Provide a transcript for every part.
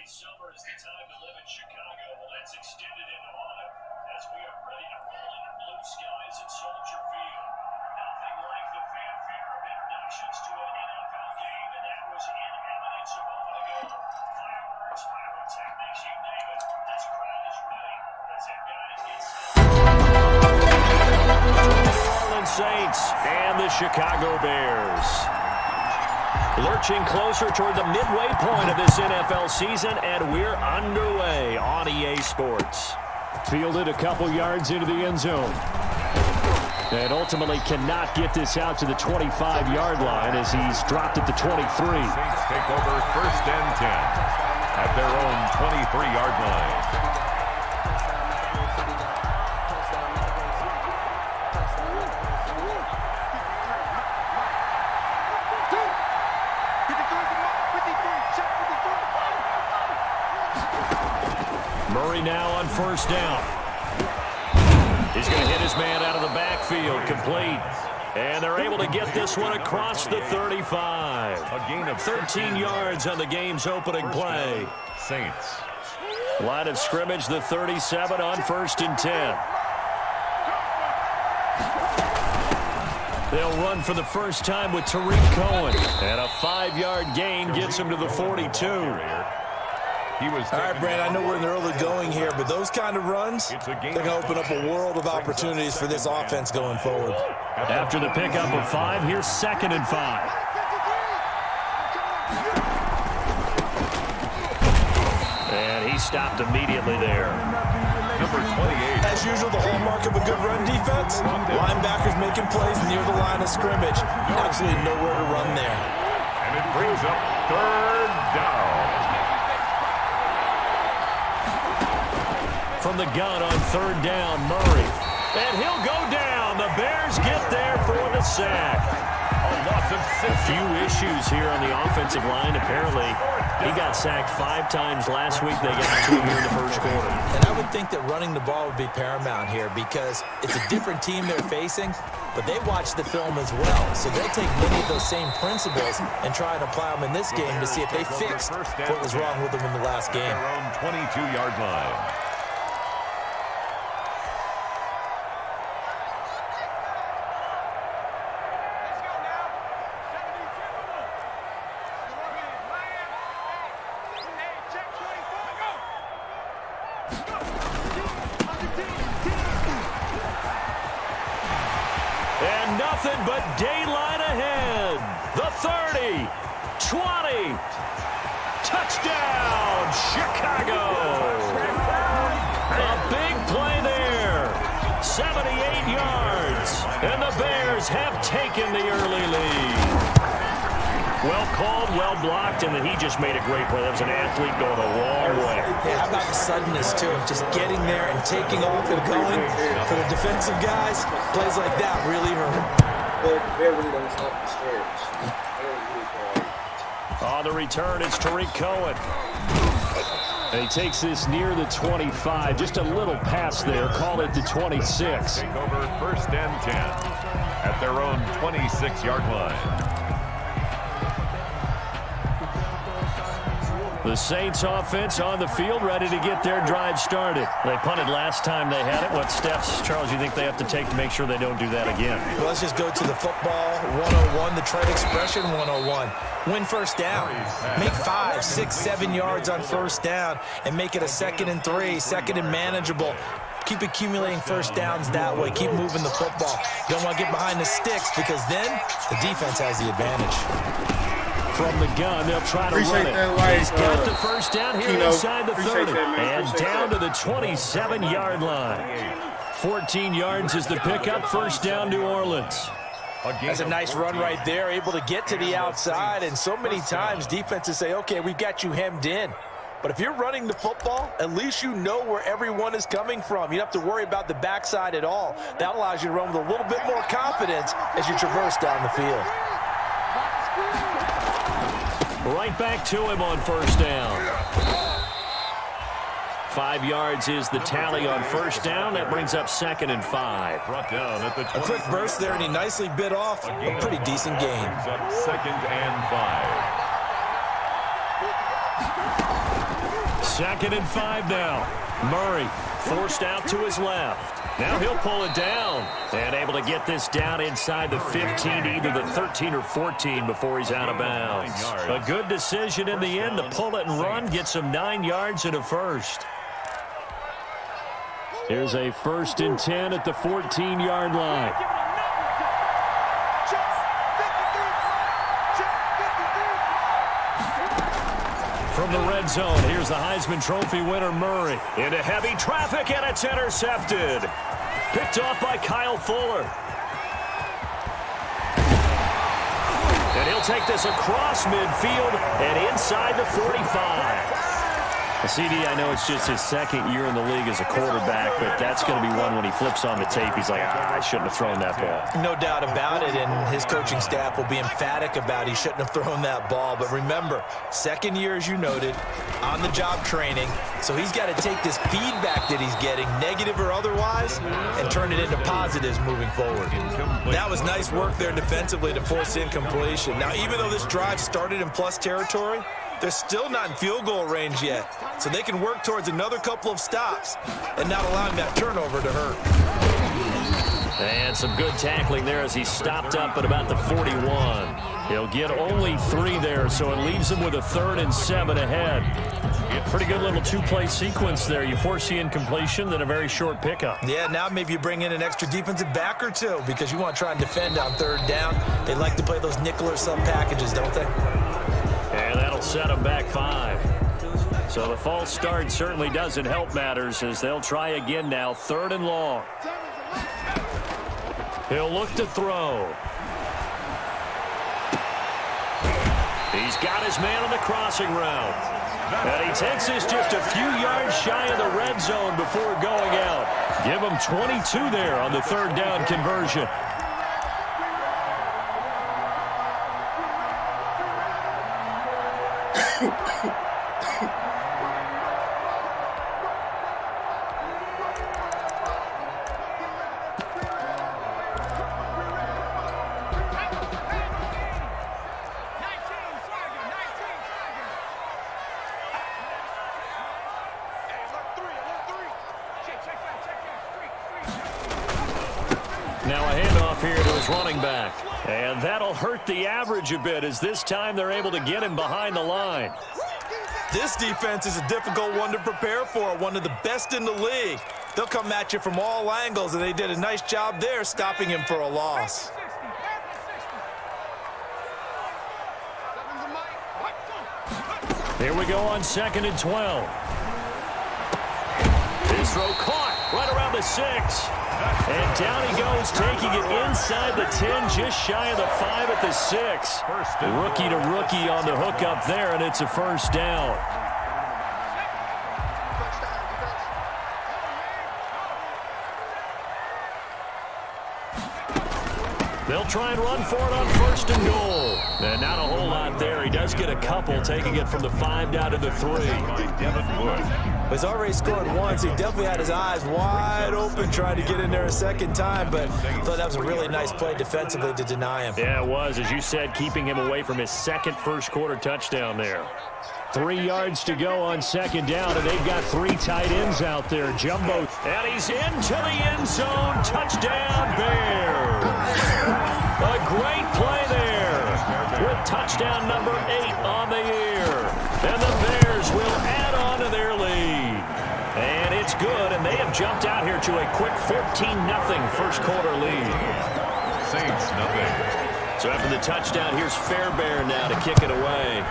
say summer is the time to live in Chicago. Well, that's extended into autumn as we are ready to roll into blue skies at Soldier Field. Nothing like the fanfare of introductions to an NFL game, and that was in evidence a moment ago. Fireworks, pyrotechnics, you name it. This crowd is ready. As that guys get set. New Orleans Saints and the Chicago Bears. Lurching closer toward the midway point of this NFL season, and we're underway on EA Sports. Fielded a couple yards into the end zone. And ultimately cannot get this out to the 25-yard line as he's dropped at the 23. Saints take over 1st and 10 at their own 23-yard line. Murray now on 1st down. He's going to hit his man out of the backfield, complete. And they're able to get this one across the 35. A gain of 13 yards on the game's opening play. Saints. Line of scrimmage, the 37 on 1st and 10. They'll run for the first time with Tariq Cohen. And a 5-yard gain gets him to the 42. All right, Brand, I know we're in the early going here, but those kind of runs, they're going to open up a world of opportunities for this offense going forward. After the pickup of 5, here's 2nd and 5. And he stopped immediately there. Number 28. As usual, the hallmark of a good run defense, linebackers making plays near the line of scrimmage. Absolutely nowhere to run there. And it brings up 3rd down. From the gun on 3rd down, Murray. And he'll go down. The Bears get there for the sack. A few issues here on the offensive line. Apparently, he got sacked 5 times last week. They got 2 here in the first quarter. And I would think that running the ball would be paramount here because it's a different team they're facing, but they watch the film as well. So they'll take many of those same principles and try and apply them in this game to see if they fixed what was wrong with them in the last game. Their own 22-yard line. And nothing but daylight ahead. The 30, 20, touchdown, Chicago. A big play there, 78 yards, and the Bears have taken the early lead. Well called, well blocked, and then he just made a great play. That was an athlete going a long way. Yeah, how about the suddenness, too? Just getting there and taking off and going. For the defensive guys, plays like that really hurt. On the return, it's Tariq Cohen. And he takes this near the 25. Just a little pass there. Call it the 26. Take over 1st and 10 at their own 26-yard line. The Saints offense on the field, ready to get their drive started. They punted last time they had it. What steps, Charles, you think they have to take to make sure they don't do that again? Well, let's just go to the football 101, the trade expression 101. Win 1st down. Make 5, 6, 7 yards on 1st down and make it a 2nd and 3, 2nd and manageable. Keep accumulating 1st downs that way. Keep moving the football. You don't want to get behind the sticks because then the defense has the advantage. From the gun, they'll try to run it. He's got the 1st down here inside the 30. And down to the 27-yard line. 14 yards is the pickup. 1st down, New Orleans. That's a nice run right there, able to get to the outside. And so many times defenses say, okay, we've got you hemmed in. But if you're running the football, at least you know where everyone is coming from. You don't have to worry about the backside at all. That allows you to run with a little bit more confidence as you traverse down the field. Right back to him on 1st down. 5 yards is the tally on 1st down. That brings up 2nd and 5. Brought down at the a quick burst there, and he nicely bit off a pretty decent gain. Brings up 2nd and 5. 2nd and 5 now. Murray forced out to his left. Now he'll pull it down and able to get this down inside the 15, either the 13 or 14 before he's out of bounds. A good decision in the end to pull it and run, get him 9 yards and a first. Here's a 1st and 10 at the 14-yard line. From the red zone, here's the Heisman Trophy winner, Murray. Into heavy traffic, and it's intercepted. Picked off by Kyle Fuller. And he'll take this across midfield and inside the 45. CD, I know it's just his 2nd year in the league as a quarterback, but that's going to be one when he flips on the tape. He's like, I shouldn't have thrown that ball. No doubt about it, and his coaching staff will be emphatic about he shouldn't have thrown that ball. But remember, 2nd year, as you noted, on-the-job training, so he's got to take this feedback that he's getting, negative or otherwise, and turn it into positives moving forward. That was nice work there defensively to force incompletion. Now, even though this drive started in plus territory, they're still not in field goal range yet, so they can work towards another couple of stops and not allowing that turnover to hurt. And some good tackling there as he stopped up at about the 41. He'll get only 3 there, so it leaves him with a 3rd and 7 ahead. Pretty good little 2-play sequence there. You force the incompletion, then a very short pickup. Yeah, now maybe you bring in an extra defensive back or 2 because you want to try and defend on 3rd down. They like to play those nickel or sub packages, don't they? And that'll set them back 5. So the false start certainly doesn't help matters as they'll try again now, 3rd and long. He'll look to throw. He's got his man on the crossing route. And he takes this just a few yards shy of the red zone before going out. Give him 22 there on the 3rd down conversion. Now a handoff here to his running back. And that'll hurt the average a bit as this time they're able to get him behind the line. This defense is a difficult one to prepare for, one of the best in the league. They'll come at you from all angles, and they did a nice job there stopping him for a loss. Here we go on 2nd and 12. His throw caught right around the 6. And down he goes, taking it inside the 10, just shy of the 5 at the 6. Rookie to rookie on the hook up there, and it's a 1st down. They'll try and run for it on 1st and goal. And not a whole lot there. He does get a couple, taking it from the 5 down to the 3. He's already scored once. He definitely had his eyes wide open trying to get in there a 2nd time, but I thought that was a really nice play defensively to deny him. Yeah, it was, as you said, keeping him away from his 2nd first-quarter touchdown there. 3 yards to go on 2nd down, and they've got 3 tight ends out there. Jumbo, and he's into the end zone. Touchdown, Bears. A great play there with touchdown number 8 on the year. And the Bears will add on to their lead. And it's good, and they have jumped out here to a quick 14-0 first-quarter lead. Saints, nothing. So after the touchdown, here's Fairbairn now to kick it away.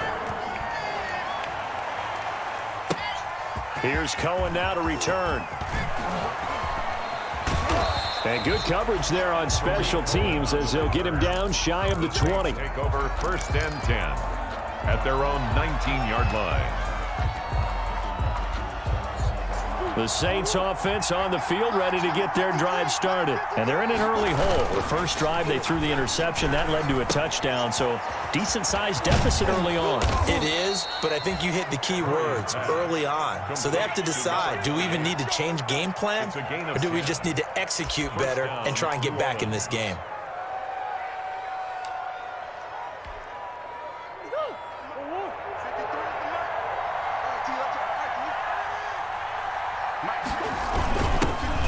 Here's Cohen now to return. And good coverage there on special teams as they'll get him down shy of the 20. Take over 1st and 10 at their own 19-yard line. The Saints offense on the field, ready to get their drive started. And they're in an early hole. The first drive, they threw the interception. That led to a touchdown, so decent-sized deficit early on. It is, but I think you hit the key words, early on. So they have to decide, do we even need to change game plan, or do we just need to execute better and try and get back in this game?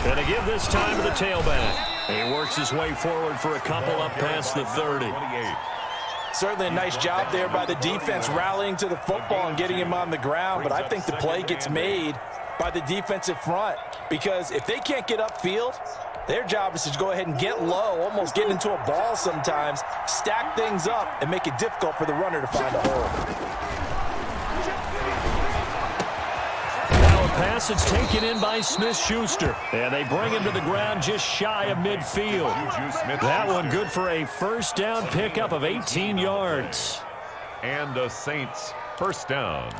Gonna give this time to the tailback. He works his way forward for a couple up past the 30. Certainly a nice job there by the defense rallying to the football and getting him on the ground, but I think the play gets made by the defensive front because if they can't get upfield, their job is to go ahead and get low, almost get into a ball sometimes, stack things up, and make it difficult for the runner to find a hole. Pass it's taken in by Smith-Schuster, and they bring him to the ground just shy of midfield. That one good for a first down pickup of 18 yards. And the Saints first down.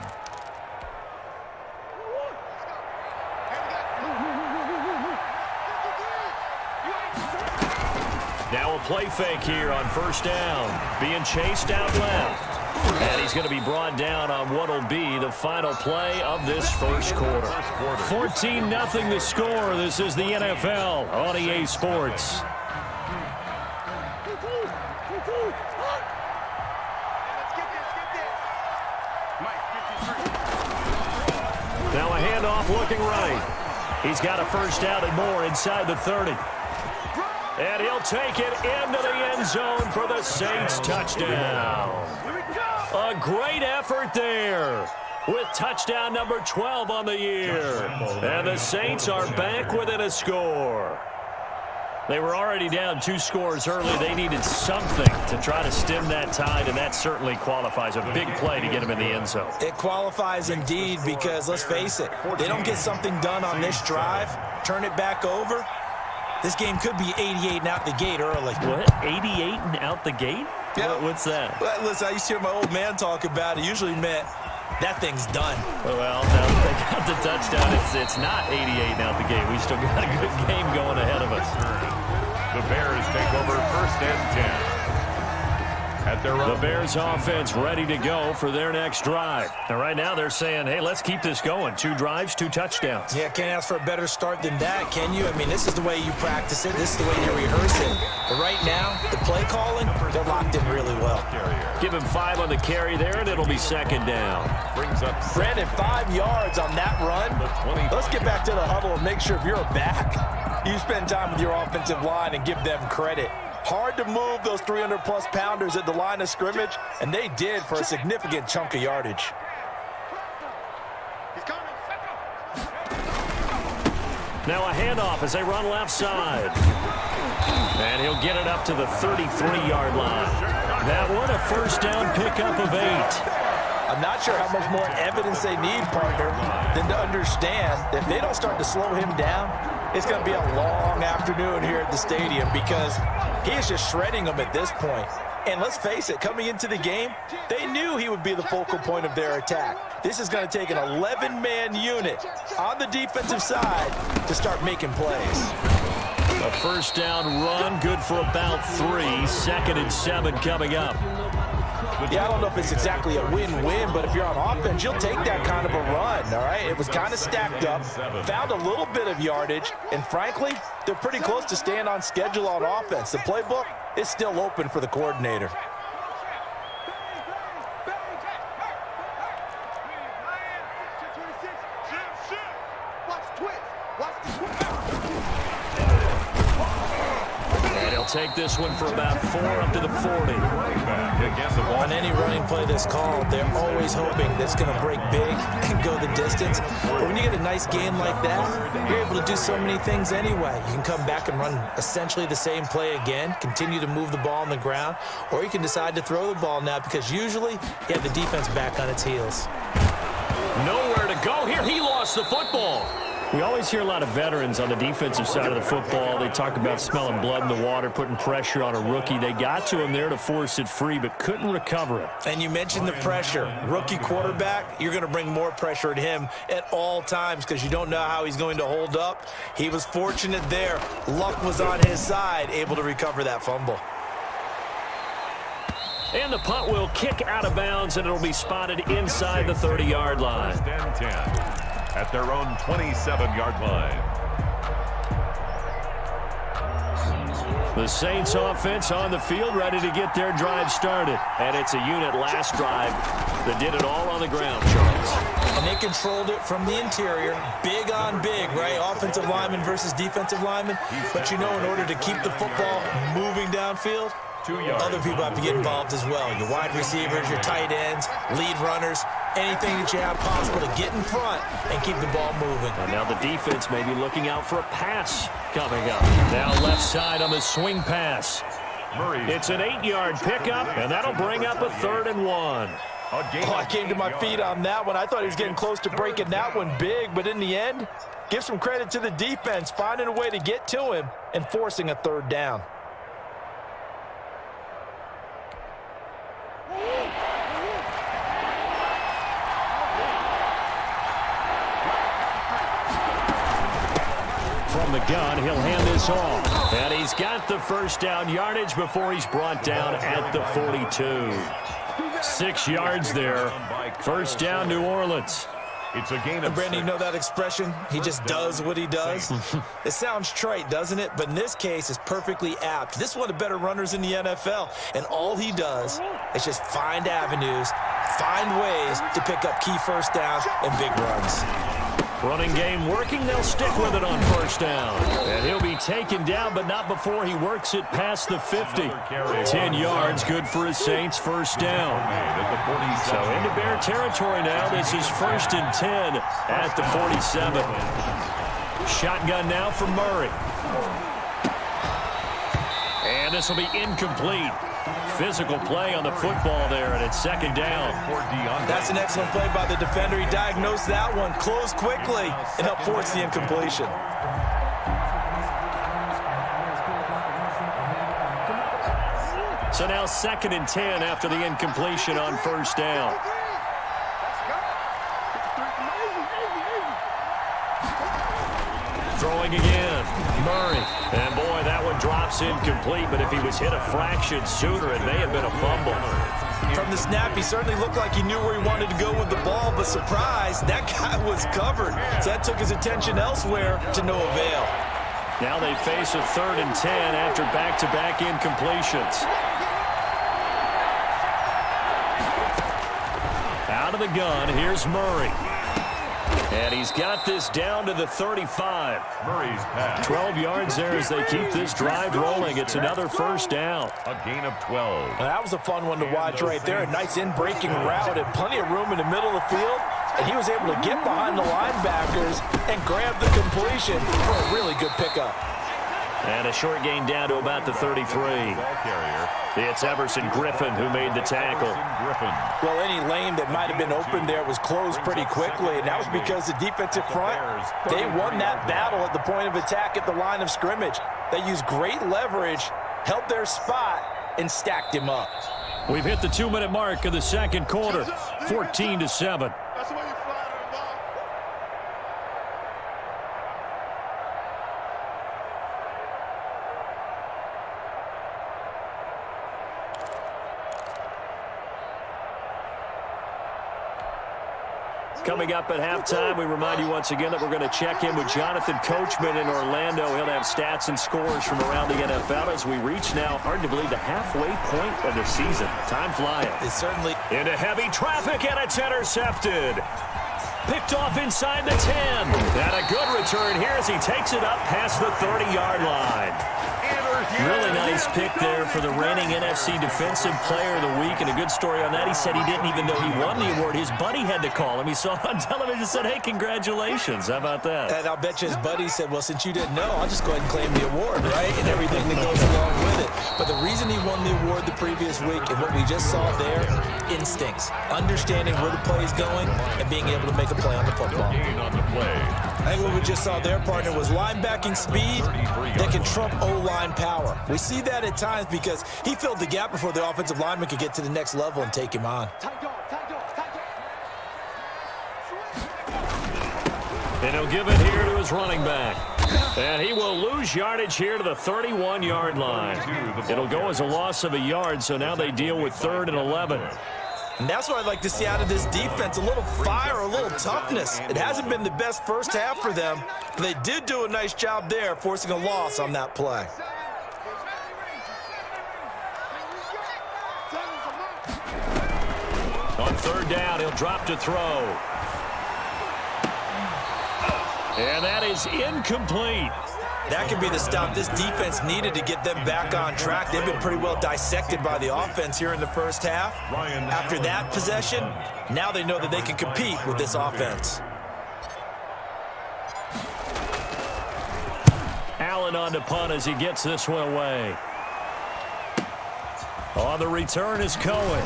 Now a play fake here on first down, being chased out left. And he's going to be brought down on what will be the final play of this first quarter. 14-0 the score. This is the NFL on EA Sports. Now a handoff looking right. He's got a first down and more inside the 30. And he'll take it into the end zone for the Saints touchdown. A great effort there with touchdown number 12 on the year. And the Saints are back within a score. They were already down 2 scores early. They needed something to try to stem that tide, and that certainly qualifies. A big play to get them in the end zone. It qualifies indeed because, let's face it, they don't get something done on this drive, turn it back over, this game could be 88 and out the gate early. What? 88 and out the gate? Yeah. What's that? Well, listen, I used to hear my old man talk about it. Usually meant that thing's done. Well, now that they got the touchdown, it's not 88 and out the gate. We still got a good game going ahead of us. The Bears take over first and 10. At their own. The Bears offense ready to go for their next drive. And right now they're saying, hey, let's keep this going. 2 drives, 2 touchdowns. Yeah, can't ask for a better start than that, can you? I mean, this is the way you practice it. This is the way you rehearse it. But right now, the play calling, they're locked in really well. Give him 5 on the carry there, and it'll be second down. Brings up Brandon, 5 yards on that run. Let's get back to the huddle and make sure if you're a back, you spend time with your offensive line and give them credit. Hard to move those 300-plus pounders at the line of scrimmage, and they did for a significant chunk of yardage. Now a handoff as they run left side. And he'll get it up to the 33-yard line. That one a first down pickup of 8. I'm not sure how much more evidence they need, partner, than to understand that if they don't start to slow him down, it's going to be a long afternoon here at the stadium because he is just shredding them at this point. And let's face it, coming into the game, they knew he would be the focal point of their attack. This is going to take an 11-man unit on the defensive side to start making plays. A first down run, good for about 3. 2nd and 7 coming up. Yeah, I don't know if it's exactly a win-win, but if you're on offense, you'll take that kind of a run, all right? It was kind of stacked up, found a little bit of yardage, and frankly, they're pretty close to staying on schedule on offense. The playbook is still open for the coordinator. Take this one for about 4 up to the 40. On any running play that's called, they're always hoping that's going to break big and go the distance. But when you get a nice game like that, you're able to do so many things anyway. You can come back and run essentially the same play again, continue to move the ball on the ground, or you can decide to throw the ball now because usually you have the defense back on its heels. Nowhere to go here. He lost the football. We always hear a lot of veterans on the defensive side of the football. They talk about smelling blood in the water, putting pressure on a rookie. They got to him there to force it free, but couldn't recover it. And you mentioned the pressure. Rookie quarterback, you're going to bring more pressure at him at all times because you don't know how he's going to hold up. He was fortunate there. Luck was on his side, able to recover that fumble. And the punt will kick out of bounds, and it'll be spotted inside the 30-yard line. First and 10. At their own 27-yard line. The Saints offense on the field ready to get their drive started. And it's a unit last drive that did it all on the ground, Charles. And they controlled it from the interior, big on big, right? Offensive lineman versus defensive lineman. But you know, in order to keep the football moving downfield, other people have to get involved as well. Your wide receivers, your tight ends, lead runners, anything that you have possible to get in front and keep the ball moving. And now the defense may be looking out for a pass coming up. Now left side on the swing pass. It's an 8-yard pickup, and that'll bring up a 3rd and 1. Oh, I came to my feet on that one. I thought he was getting close to breaking that one big, but in the end, give some credit to the defense, finding a way to get to him and forcing a 3rd down. From the gun, he'll hand this off. And he's got the 1st down yardage before he's brought down at the 42. 6 yards there. 1st down, New Orleans. It's a gain of Brandon, you know that expression? He just does what he does. It sounds trite, doesn't it? But in this case, it's perfectly apt. This is one of the better runners in the NFL, and all he does is just find avenues, find ways to pick up key 1st downs and big runs. Running game working, they'll stick with it on 1st down. And he'll be taken down, but not before he works it past the 50. 10 yards, good for his Saints, 1st down. So into Bear territory now. This is 1st and 10 at the 47. Shotgun now for Murray. And this will be incomplete. Physical play on the football there, and it's 2nd down. That's an excellent play by the defender. He diagnosed that one, closed quickly, and helped force the incompletion. So now 2nd and 10 after the incompletion on 1st down. Throwing again, Murray. And boy, that one drops incomplete, but if he was hit a fraction sooner, it may have been a fumble. From the snap, he certainly looked like he knew where he wanted to go with the ball, but surprise, that guy was covered. So that took his attention elsewhere to no avail. Now they face a 3rd and 10 after back-to-back incompletions. Out of the gun, here's Murray. And he's got this down to the 35. Murray's pass. 12 yards there as they keep this drive rolling. It's another 1st down. A gain of 12. Well, that was a fun one to watch right there. A nice in-breaking route and plenty of room in the middle of the field. And he was able to get behind the linebackers and grab the completion for a really good pickup. And a short gain down to about the 33. Ball carrier. It's Everson Griffin who made the tackle. Well, any lane that might have been open there was closed pretty quickly, and that was because the defensive front, they won that battle at the point of attack at the line of scrimmage. They used great leverage, held their spot, and stacked him up. We've hit the 2-minute mark of the 2nd quarter, 14-7. Coming up at halftime, we remind you once again that we're going to check in with Jonathan Coachman in Orlando. He'll have stats and scores from around the NFL as we reach now, hard to believe, the halfway point of the season. Time flying. It's certainly into heavy traffic, and it's intercepted. Picked off inside the 10. And a good return here as he takes it up past the 30-yard line. Really nice pick there for the reigning NFC Defensive Player of the Week, and a good story on that. He said he didn't even know he won the award. His buddy had to call him. He saw it on television and said, hey, congratulations. How about that? And I'll bet you his buddy said, well, since you didn't know, I'll just go ahead and claim the award, right? And everything that goes along with it. But the reason he won the award the previous week and what we just saw there, instincts, understanding where the play is going and being able to make a play on the football. I think what we just saw there, partner, was linebacking speed that can trump O-line power. We see that at times because he filled the gap before the offensive lineman could get to the next level and take him on. And he'll give it here to his running back. And he will lose yardage here to the 31-yard line. It'll go as a loss of a yard, so now they deal with 3rd and 11. And that's what I'd like to see out of this defense, a little fire, a little toughness. It hasn't been the best first half for them, but they did do a nice job there, forcing a loss on that play. On 3rd down, he'll drop to throw. And that is incomplete. That could be the stop this defense needed to get them back on track. They've been pretty well dissected by the offense here in the first half. After that possession, now they know that they can compete with this offense. Allen on to punt as he gets this one away. On the return is Cohen.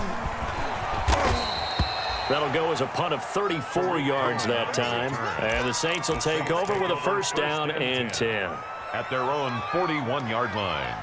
That'll go as a punt of 34 yards that time. And the Saints will take over with a first down and 10. At their own 41-yard line.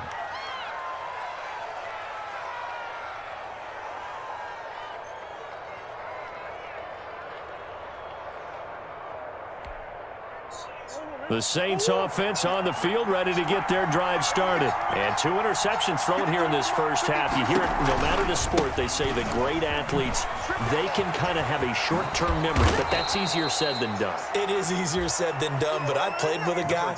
The Saints offense on the field, ready to get their drive started. And 2 interceptions thrown here in this first half. You hear it, no matter the sport, they say the great athletes, they can kind of have a short-term memory, but that's easier said than done. It is easier said than done, but I played with a guy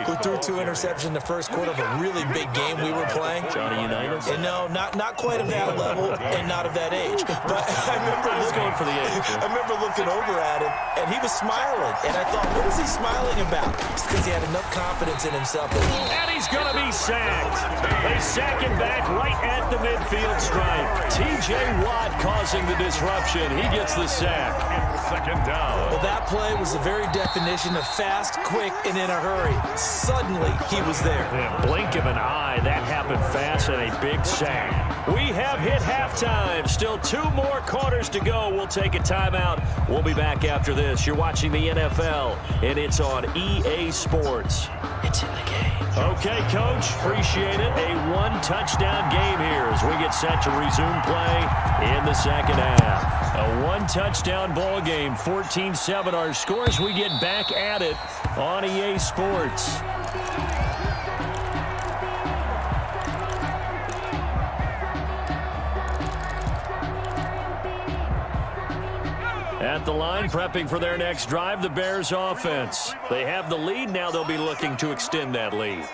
who threw 2 interceptions in the first quarter of a really big game we were playing. Johnny Unitas? And no, not quite of that level and not of that age. But I remember going for the age. I remember looking over at him, and he was smiling. And I thought, what is he smiling about? It's because he had enough confidence in himself. And he's going to be sacked. They sack him back right at the midfield stripe. T.J. Watt causing the disruption. He gets the sack. Second down. Well, that play was the very definition of fast, quick, and in a hurry. Suddenly, he was there. Yeah, blink of an eye, that happened fast, and a big sack. We have hit halftime. Still 2 more quarters to go. We'll take a timeout. We'll be back after this. You're watching the NFL, and it's on EA Sports. It's in the game. Okay, Coach, appreciate it. A 1-touchdown game here as we get set to resume play in the second half. A 1-touchdown ball game, 14-7 our scores. We get back at it on EA Sports. At the line, prepping for their next drive, the Bears offense. They have the lead. Now they'll be looking to extend that lead.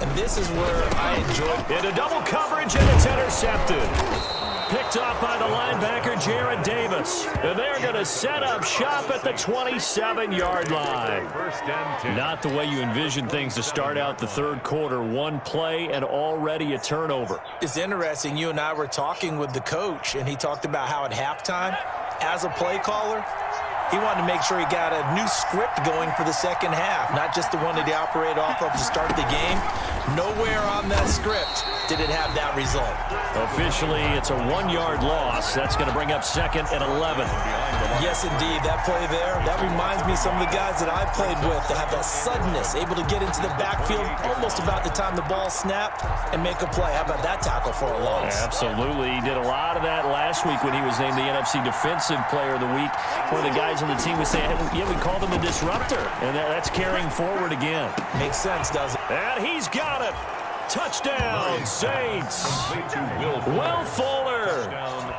And this is where I enjoy. Into double coverage, and it's intercepted. Picked off by the linebacker, Jared Davis. And they're going to set up shop at the 27-yard line. First and 10. Not the way you envision things to start out the third quarter. 1 play and already a turnover. It's interesting. You and I were talking with the coach, and he talked about how at halftime, as a play caller, he wanted to make sure he got a new script going for the second half, not just the one that he operated off of to start the game. Nowhere on that script did it have that result. Officially, it's a 1-yard loss. That's going to bring up 2nd and 11. Yes, indeed. That play there, that reminds me of some of the guys that I played with that have that suddenness, able to get into the backfield almost about the time the ball snapped and make a play. How about that tackle for a loss? Absolutely. He did a lot of that last week when he was named the NFC Defensive Player of the Week, where the guys on the team would say, yeah, we called him the disruptor. And that's carrying forward again. Makes sense, doesn't it? And he's got it. Touchdown, Saints. Will Fuller,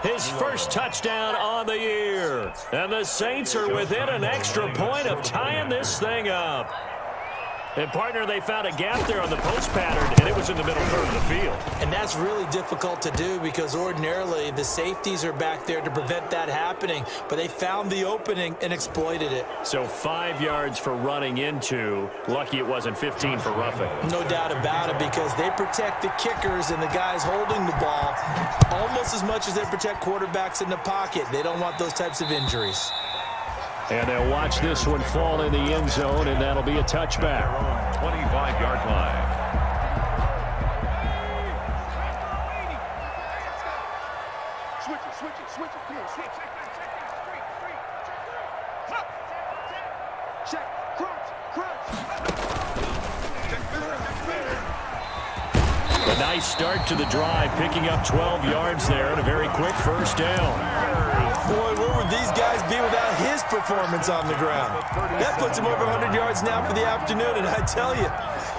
his first touchdown on the year. And the Saints are within an extra point of tying this thing up. And, partner, they found a gap there on the post pattern, and it was in the middle third of the field. And that's really difficult to do because ordinarily the safeties are back there to prevent that happening. But they found the opening and exploited it. So 5 yards for running into. Lucky it wasn't 15 for roughing. No doubt about it, because they protect the kickers and the guys holding the ball almost as much as they protect quarterbacks in the pocket. They don't want those types of injuries. And they'll watch this one fall in the end zone, and that'll be a touchback. 25-yard line. Switch it. Come on, switch. Check. A nice start to the drive, picking up 12 yards there and a very quick first down. Boy, where would these guys be without his performance on the ground? That puts him over 100 yards now for the afternoon, and I tell you,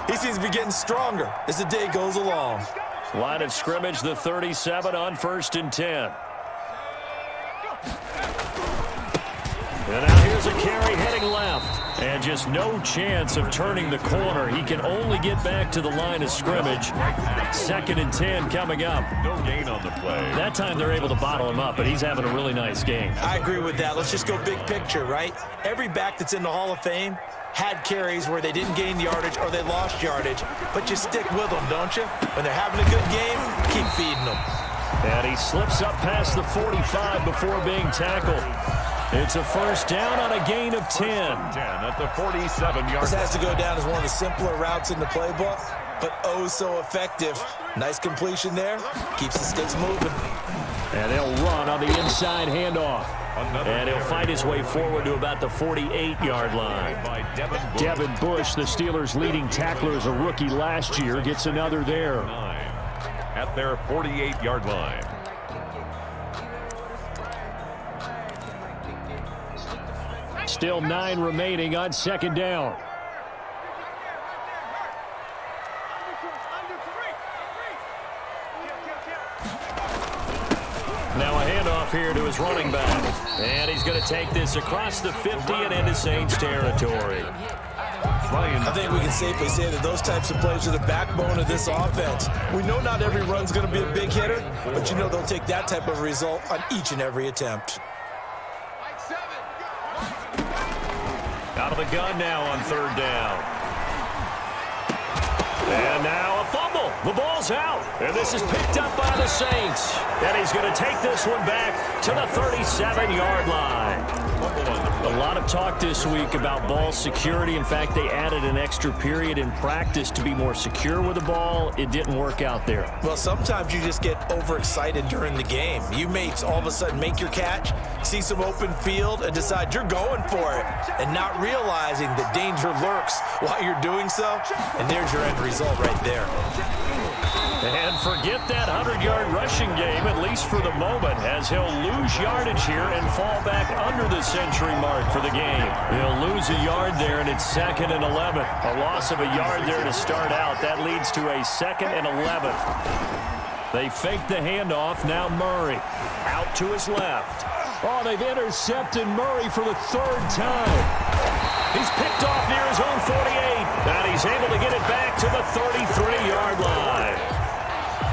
he seems to be getting stronger as the day goes along. Line of scrimmage, the 37 on 1st and 10. And now here's a carry heading left. And just no chance of turning the corner. He can only get back to the line of scrimmage. 2nd and 10 coming up. No gain on the play. That time they're able to bottle him up, but he's having a really nice game. I agree with that. Let's just go big picture, right? Every back that's in the Hall of Fame had carries where they didn't gain yardage or they lost yardage, but you stick with them, don't you? When they're having a good game, keep feeding them. And he slips up past the 45 before being tackled. It's a first down on a gain of 10. 10 at the 47-yard. This has to go down as one of the simpler routes in the playbook, but oh so effective. Nice completion there. Keeps the sticks moving. And they'll run on the inside handoff. And he'll fight his way forward to about the 48-yard line. Devin Bush, the Steelers' leading tackler as a rookie last year, gets another there. At their 48-yard line. Still 9 remaining on second down. Now a handoff here to his running back. And he's going to take this across the 50 and into Saints territory. I think we can safely say that those types of plays are the backbone of this offense. We know not every run's going to be a big hitter, but you know they'll take that type of result on each and every attempt. Out of the gun now on third down. And now a fumble. The ball's out. And this is picked up by the Saints. And he's going to take this one back to the 37-yard line. A lot of talk this week about ball security. In fact, they added an extra period in practice to be more secure with the ball. It didn't work out there. Well, sometimes you just get overexcited during the game. You mates all of a sudden make your catch, see some open field, and decide you're going for it, and not realizing that danger lurks while you're doing so. And there's your end result right there. And forget that 100-yard rushing game, at least for the moment, as he'll lose yardage here and fall back under the century mark for the game. He'll lose a yard there, and it's 2nd and 11. A loss of a yard there to start out. That leads to a 2nd and 11. They fake the handoff. Now Murray out to his left. Oh, they've intercepted Murray for the 3rd time. He's picked off near his own 48, and he's able to get it back to the 33-yard line.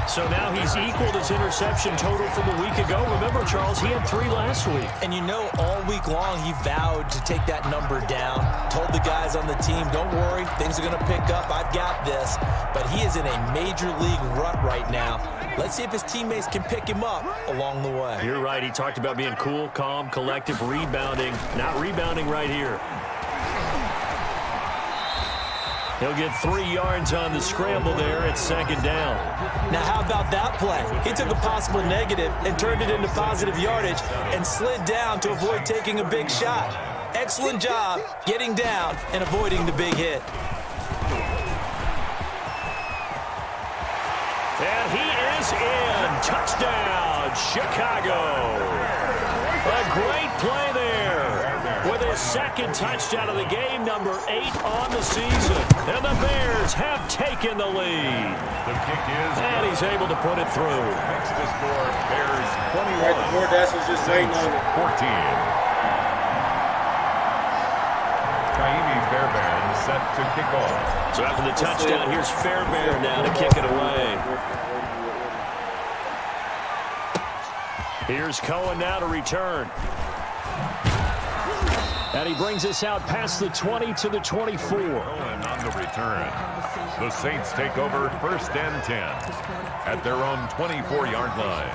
So now he's equaled his interception total from a week ago. Remember, Charles, he had 3 last week. And you know, all week long he vowed to take that number down. Told the guys on the team, don't worry, things are going to pick up. I've got this. But he is in a major league rut right now. Let's see if his teammates can pick him up along the way. You're right. He talked about being cool, calm, collective, rebounding. Not rebounding right here. He'll get 3 yards on the scramble there at 2nd down. Now, how about that play? He took a possible negative and turned it into positive yardage and slid down to avoid taking a big shot. Excellent job getting down and avoiding the big hit. And he is in. Touchdown, Chicago. A great play there. With his 2nd touchdown of the game, number 8 on the season. And the Bears have taken the lead. The kick is. And he's able to put it through. Makes the score Bears 21. Saints 14. Kaimi Fairbairn set to kick off. So after the touchdown, here's Fairbairn now to kick it away. Here's Cohen now to return. And he brings us out past the 20 to the 24. And on the return, the Saints take over 1st and 10 at their own 24-yard line.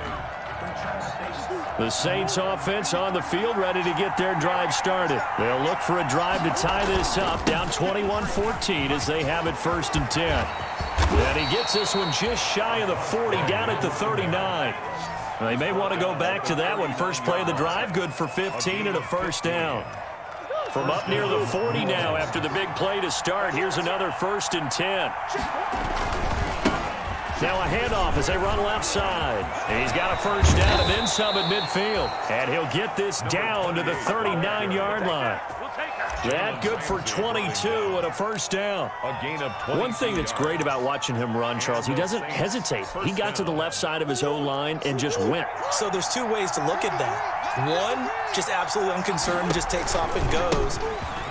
The Saints offense on the field, ready to get their drive started. They'll look for a drive to tie this up, down 21-14 as they have it 1st and 10. And he gets this one just shy of the 40, down at the 39. They may want to go back to that one. First play of the drive, good for 15 and a 1st down. From up near the 40 now after the big play to start. Here's another 1st and 10. Now a handoff as they run left side. And he's got a 1st down and then some at midfield. And he'll get this down to the 39-yard line. That good for 22 and a 1st down. A gain of 20. One thing that's great about watching him run, Charles, he doesn't hesitate. He got to the left side of his O-line and just went. So there's 2 ways to look at that. One, just absolutely unconcerned, just takes off and goes.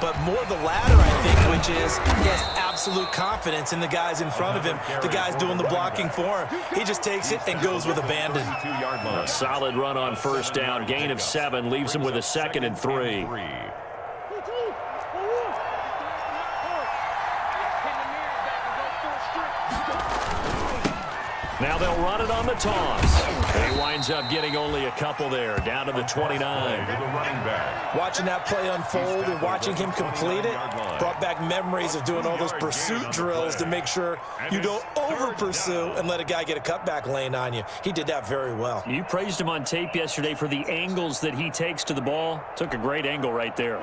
But more the latter, I think, which is he has absolute confidence in the guys in front of him, the guys doing the blocking for him. He just takes it and goes with abandon. A solid run on 1st down, gain of 7, leaves him with a 2nd and 3. Now they'll run it on the toss. And he winds up getting only a couple there, down to the 29. Watching that play unfold and watching him complete it brought back memories of doing all those pursuit drills to make sure you don't over-pursue and let a guy get a cutback lane on you. He did that very well. You praised him on tape yesterday for the angles that he takes to the ball. Took a great angle right there.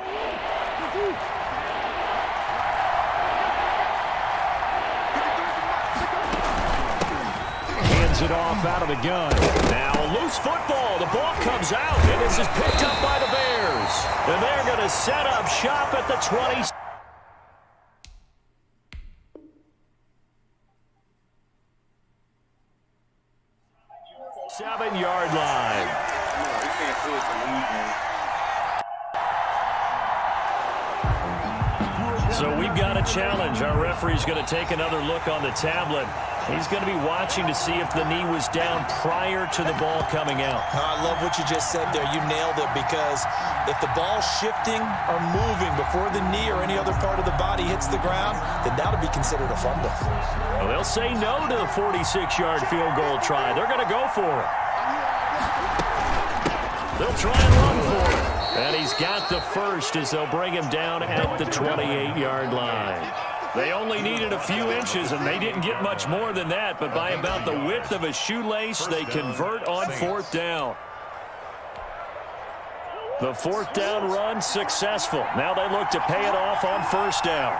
It off out of the gun. Now loose football. The ball comes out, and this is picked up by the Bears. And they're going to set up shop at the 20. 7-yard line. So we've got a challenge. Our referee's going to take another look on the tablet. He's going to be watching to see if the knee was down prior to the ball coming out. I love what you just said there. You nailed it, because if the ball's shifting or moving before the knee or any other part of the body hits the ground, then that'll be considered a fumble. Well, they'll say no to the 46-yard field goal try. They're going to go for it. They'll try and run for it. And he's got the first as they'll bring him down at the 28-yard line. They only needed a few inches, and they didn't get much more than that, but by about the width of a shoelace, they convert on fourth down. The fourth down run successful. Now they look to pay it off on first down.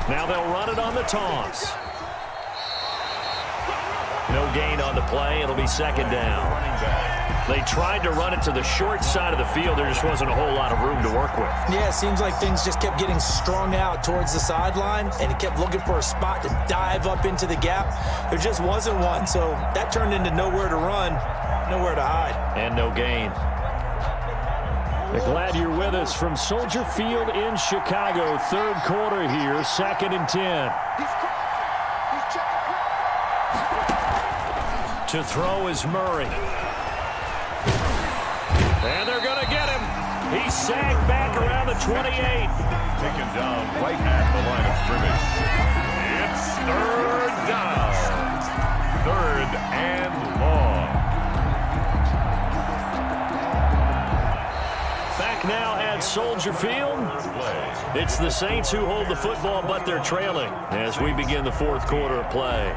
Now they'll run it on the toss. No gain on the play. It'll be second down. They tried to run it to the short side of the field. There just wasn't a whole lot of room to work with. Yeah, it seems like things just kept getting strung out towards the sideline, and he kept looking for a spot to dive up into the gap. There just wasn't one, so that turned into nowhere to run, nowhere to hide. And no gain. Glad you're with us from Soldier Field in Chicago. Third quarter here, 2nd and 10. To throw is Murray. And they're going to get him. He sagged back around the 28. Taken down right at the line of scrimmage. It's third down. Third and long. Back now at Soldier Field. It's the Saints who hold the football, but they're trailing as we begin the fourth quarter of play.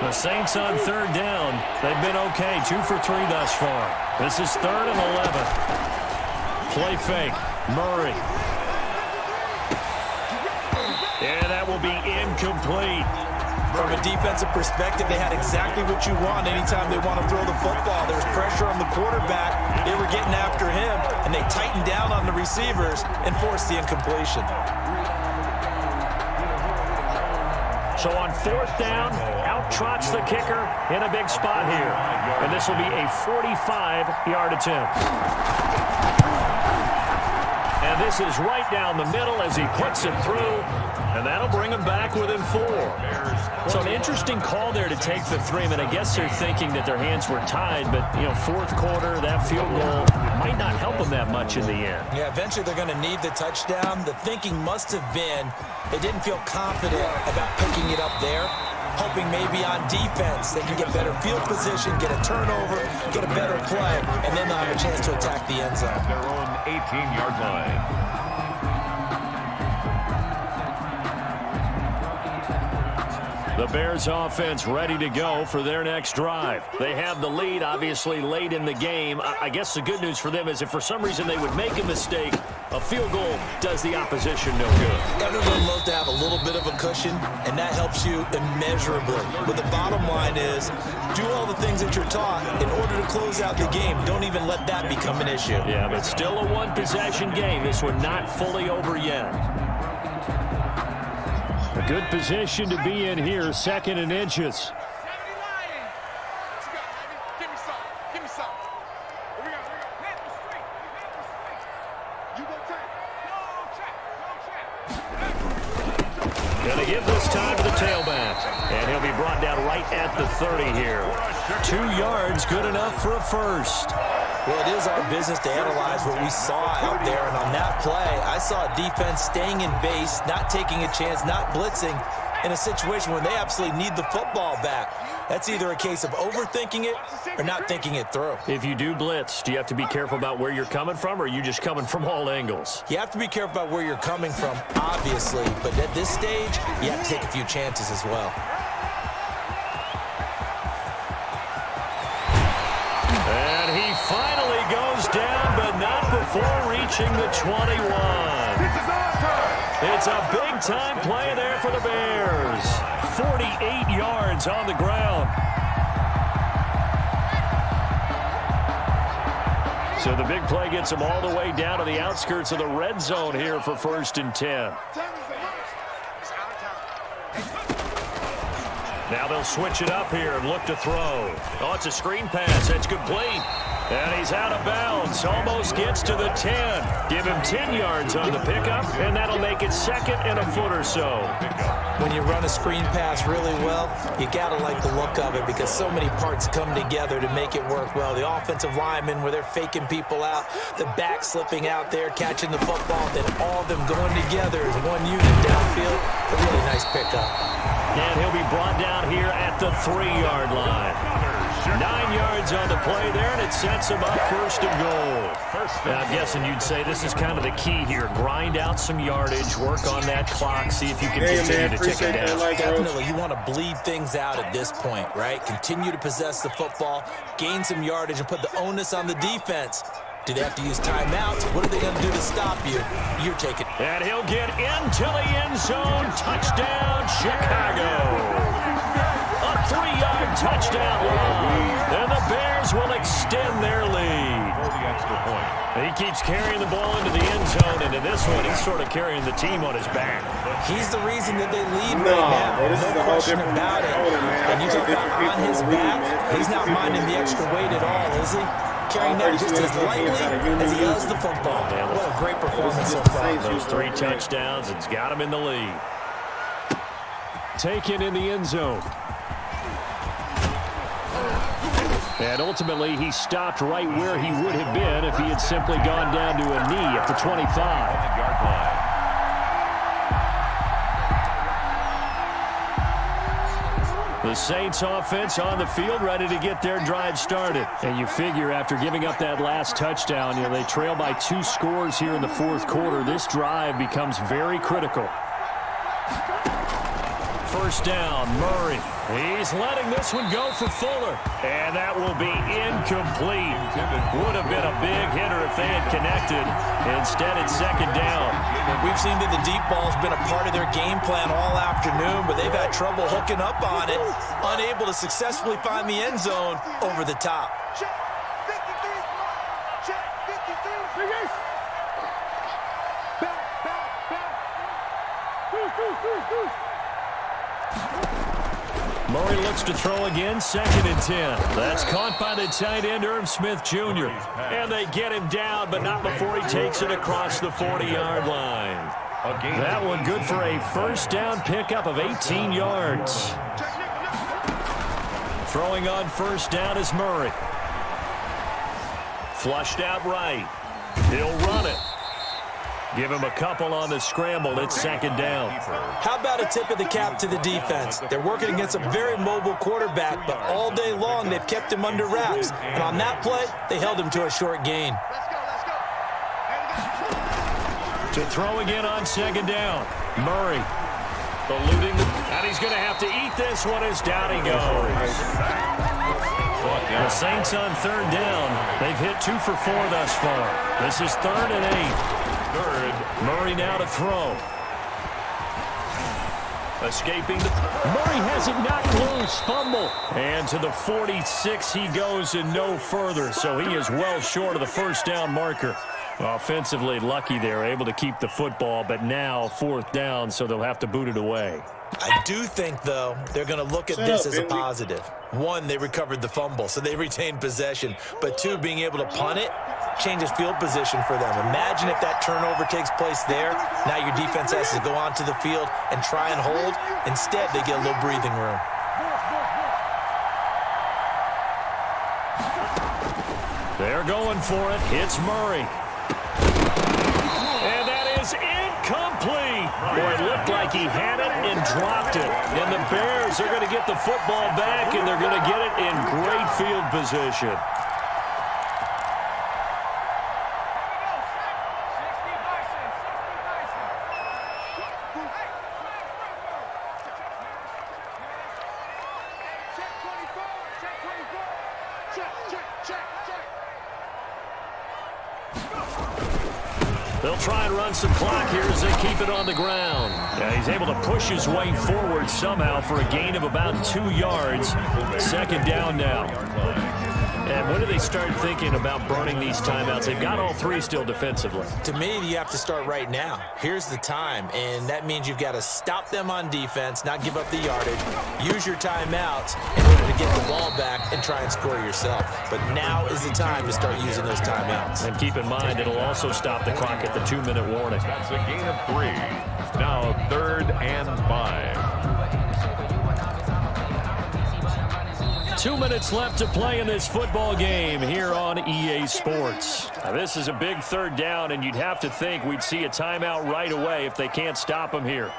The Saints on third down. They've been okay, 2 for 3 thus far. This is 3rd and 11. Play fake. Murray. Yeah, that will be incomplete. From a defensive perspective, they had exactly what you want anytime they want to throw the football. There was pressure on the quarterback. They were getting after him, and they tightened down on the receivers and forced the incompletion. So on fourth down, out trots the kicker in a big spot here. And this will be a 45-yard attempt. And this is right down the middle as he puts it through. And that'll bring him back within 4. So an interesting call there to take the 3. I mean, I guess they're thinking that their hands were tied, but, you know, fourth quarter, that field goal might not help them that much in the end. Yeah, eventually they're going to need the touchdown. The thinking must have been they didn't feel confident about picking it up there, hoping maybe on defense they can get better field position, get a turnover, get a better play, and then they'll have a chance to attack the end zone. Their own 18-yard line. The Bears offense ready to go for their next drive. They have the lead, obviously, late in the game. I guess the good news for them is if for some reason they would make a mistake, a field goal does the opposition no good. Everyone loves to have a little bit of a cushion, and that helps you immeasurably. But the bottom line is do all the things that you're taught in order to close out the game. Don't even let that become an issue. Yeah, but still a one-possession game. This one not fully over yet. A good position to be in here, 2nd and inches. at the 30 here. 2 yards, good enough for a first. Well, it is our business to analyze what we saw out there, and on that play, I saw a defense staying in base, not taking a chance, not blitzing, in a situation when they absolutely need the football back. That's either a case of overthinking it or not thinking it through. If you do blitz, do you have to be careful about where you're coming from, or are you just coming from all angles? You have to be careful about where you're coming from, obviously, but at this stage, you have to take a few chances as well. And he finally goes down, but not before reaching the 21. It's a big-time play there for the Bears. 48 yards on the ground. So the big play gets them all the way down to the outskirts of the red zone here for 1st and 10. Now they'll switch it up here and look to throw. Oh, it's a screen pass. That's complete. And he's out of bounds. Almost gets to the 10. Give him 10 yards on the pickup, and that'll make it 2nd and a foot or so. When you run a screen pass really well, you got to like the look of it because so many parts come together to make it work well. The offensive linemen, where they're faking people out, the back slipping out there, catching the football, then all of them going together as one unit downfield. A really nice pickup. And he'll be brought down here at the 3-yard line. 9 yards on the play there, and it sets him up 1st and goal. Now, I'm guessing you'd say this is kind of the key here. Grind out some yardage, work on that clock, see if you can continue to tick it down. Definitely, you want to bleed things out at this point, right? Continue to possess the football, gain some yardage, and put the onus on the defense. Do they have to use timeouts? What are they going to do to stop you? You're taking it. And he'll get into the end zone. Touchdown, Chicago. A 3-yard touchdown run. And the Bears will extend their lead. He keeps carrying the ball into the end zone. And in this one, he's sort of carrying the team on his back. He's the reason that they lead right now. No question about it. And you talk about on his back, he's not minding the extra weight at all, is he? Carrying that just as lightly as he does the football. What a great performance so far. Those 3 touchdowns, it's got him in the lead. Taken in the end zone. And ultimately, he stopped right where he would have been if he had simply gone down to a knee at the 25-yard line. The Saints offense on the field, ready to get their drive started. And you figure after giving up that last touchdown, they trail by 2 scores here in the 4th quarter. This drive becomes very critical. 1st down, Murray. He's letting this one go for Fuller. And that will be incomplete. Would have been a big hitter if they had connected. Instead, it's 2nd down. We've seen that the deep ball's been a part of their game plan all afternoon, but they've had trouble hooking up on it, unable to successfully find the end zone over the top. Murray looks to throw again, 2nd and 10. That's caught by the tight end, Irv Smith Jr. And they get him down, but not before he takes it across the 40-yard line. That one good for a 1st down pickup of 18 yards. Throwing on 1st down is Murray. Flushed out right. He'll run it. Give him a couple on the scramble. It's 2nd down. How about a tip of the cap to the defense? They're working against a very mobile quarterback, but all day long they've kept him under wraps. And on that play, they held him to a short gain. To throw again on 2nd down. Murray eluding and he's going to have to eat this one as down he goes. The Saints on 3rd down. They've hit 2 for 4 thus far. This is 3rd and 8. Murray now to throw. Escaping. Murray has it knocked loose. Fumble. And to the 46 he goes and no further. So he is well short of the 1st down marker. Offensively lucky they're able to keep the football, but now 4th down, so they'll have to boot it away. I do think, though, they're going to look at this as a positive. 1, they recovered the fumble, so they retained possession. But 2, being able to punt it changes field position for them. Imagine if that turnover takes place there. Now your defense has to go onto the field and try and hold. Instead, they get a little breathing room. They're going for it. It's Murray. And that is incomplete. Boy, it looked like he had it and dropped it. And the Bears are going to get the football back, and they're going to get it in great field position. They'll try and run some clock here as they keep it on the ground. Yeah, he's able to push his way forward somehow for a gain of about 2 yards. Second down now. And when do they start thinking about burning these timeouts? They've got all three still defensively. To me, you have to start right now. Here's the time, and that means you've got to stop them on defense, not give up the yardage, use your timeouts in order to get the ball back and try and score yourself. But now is the time to start using those timeouts. And keep in mind, it'll also stop the clock at the 2-minute warning. That's a gain of 3. Now 3rd and 5. 2 minutes left to play in this football game here on EA Sports. Now, this is a big 3rd down, and you'd have to think we'd see a timeout right away if they can't stop them here.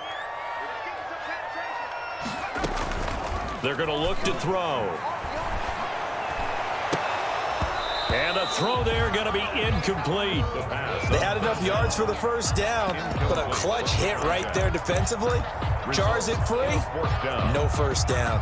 They're going to look to throw. And the throw there going to be incomplete. They had enough yards for the first down, but a clutch hit right there defensively. Jars it free. No first down.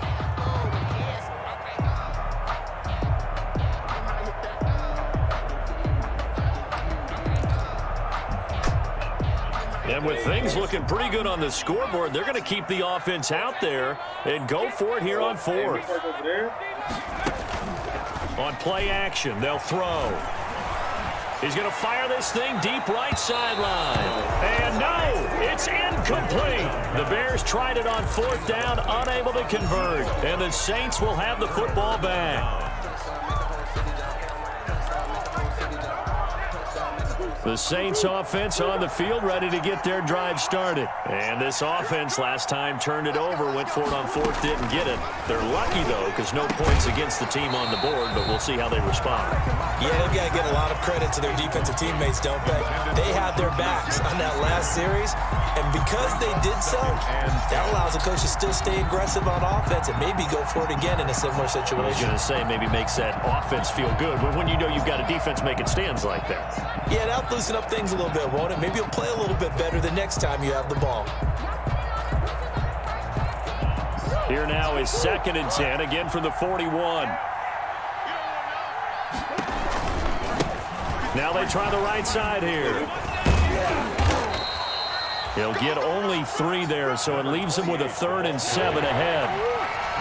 And with things looking pretty good on the scoreboard, they're going to keep the offense out there and go for it here on 4th. On play action, they'll throw. He's going to fire this thing deep right sideline. And no, it's incomplete. The Bears tried it on 4th down, unable to convert. And the Saints will have the football back. The Saints offense on the field, ready to get their drive started. And this offense last time turned it over, went for it on 4th, didn't get it. They're lucky, though, because no points against the team on the board, but we'll see how they respond. Yeah, they've got to get a lot of credit to their defensive teammates, don't they? They had their backs on that last series, and because they did so, that allows the coach to still stay aggressive on offense and maybe go for it again in a similar situation. I was going to say, maybe makes that offense feel good, but when you know you've got a defense making stands like that. Yeah, that'll loosen up things a little bit, won't it? Maybe you'll play a little bit better the next time you have the ball. Here now is 2nd and 10, again from the 41. Now they try the right side here. He'll get only 3 there, so it leaves him with a 3rd and 7 ahead.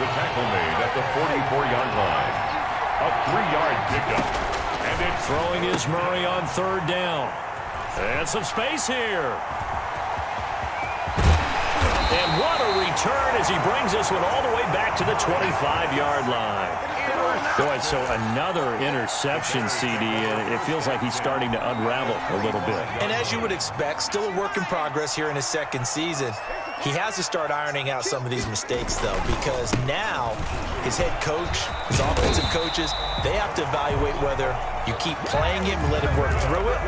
The tackle made at the 44-yard line. A 3-yard pickup. And it's throwing is Murray on 3rd down. And some space here. And what a return as he brings this one all the way back to the 25-yard line. Boy, so another interception, CD, and it feels like he's starting to unravel a little bit. And as you would expect, still a work in progress here in his 2nd season. He has to start ironing out some of these mistakes, though, because now his head coach, his offensive coaches, they have to evaluate whether you keep playing him and let him work through it,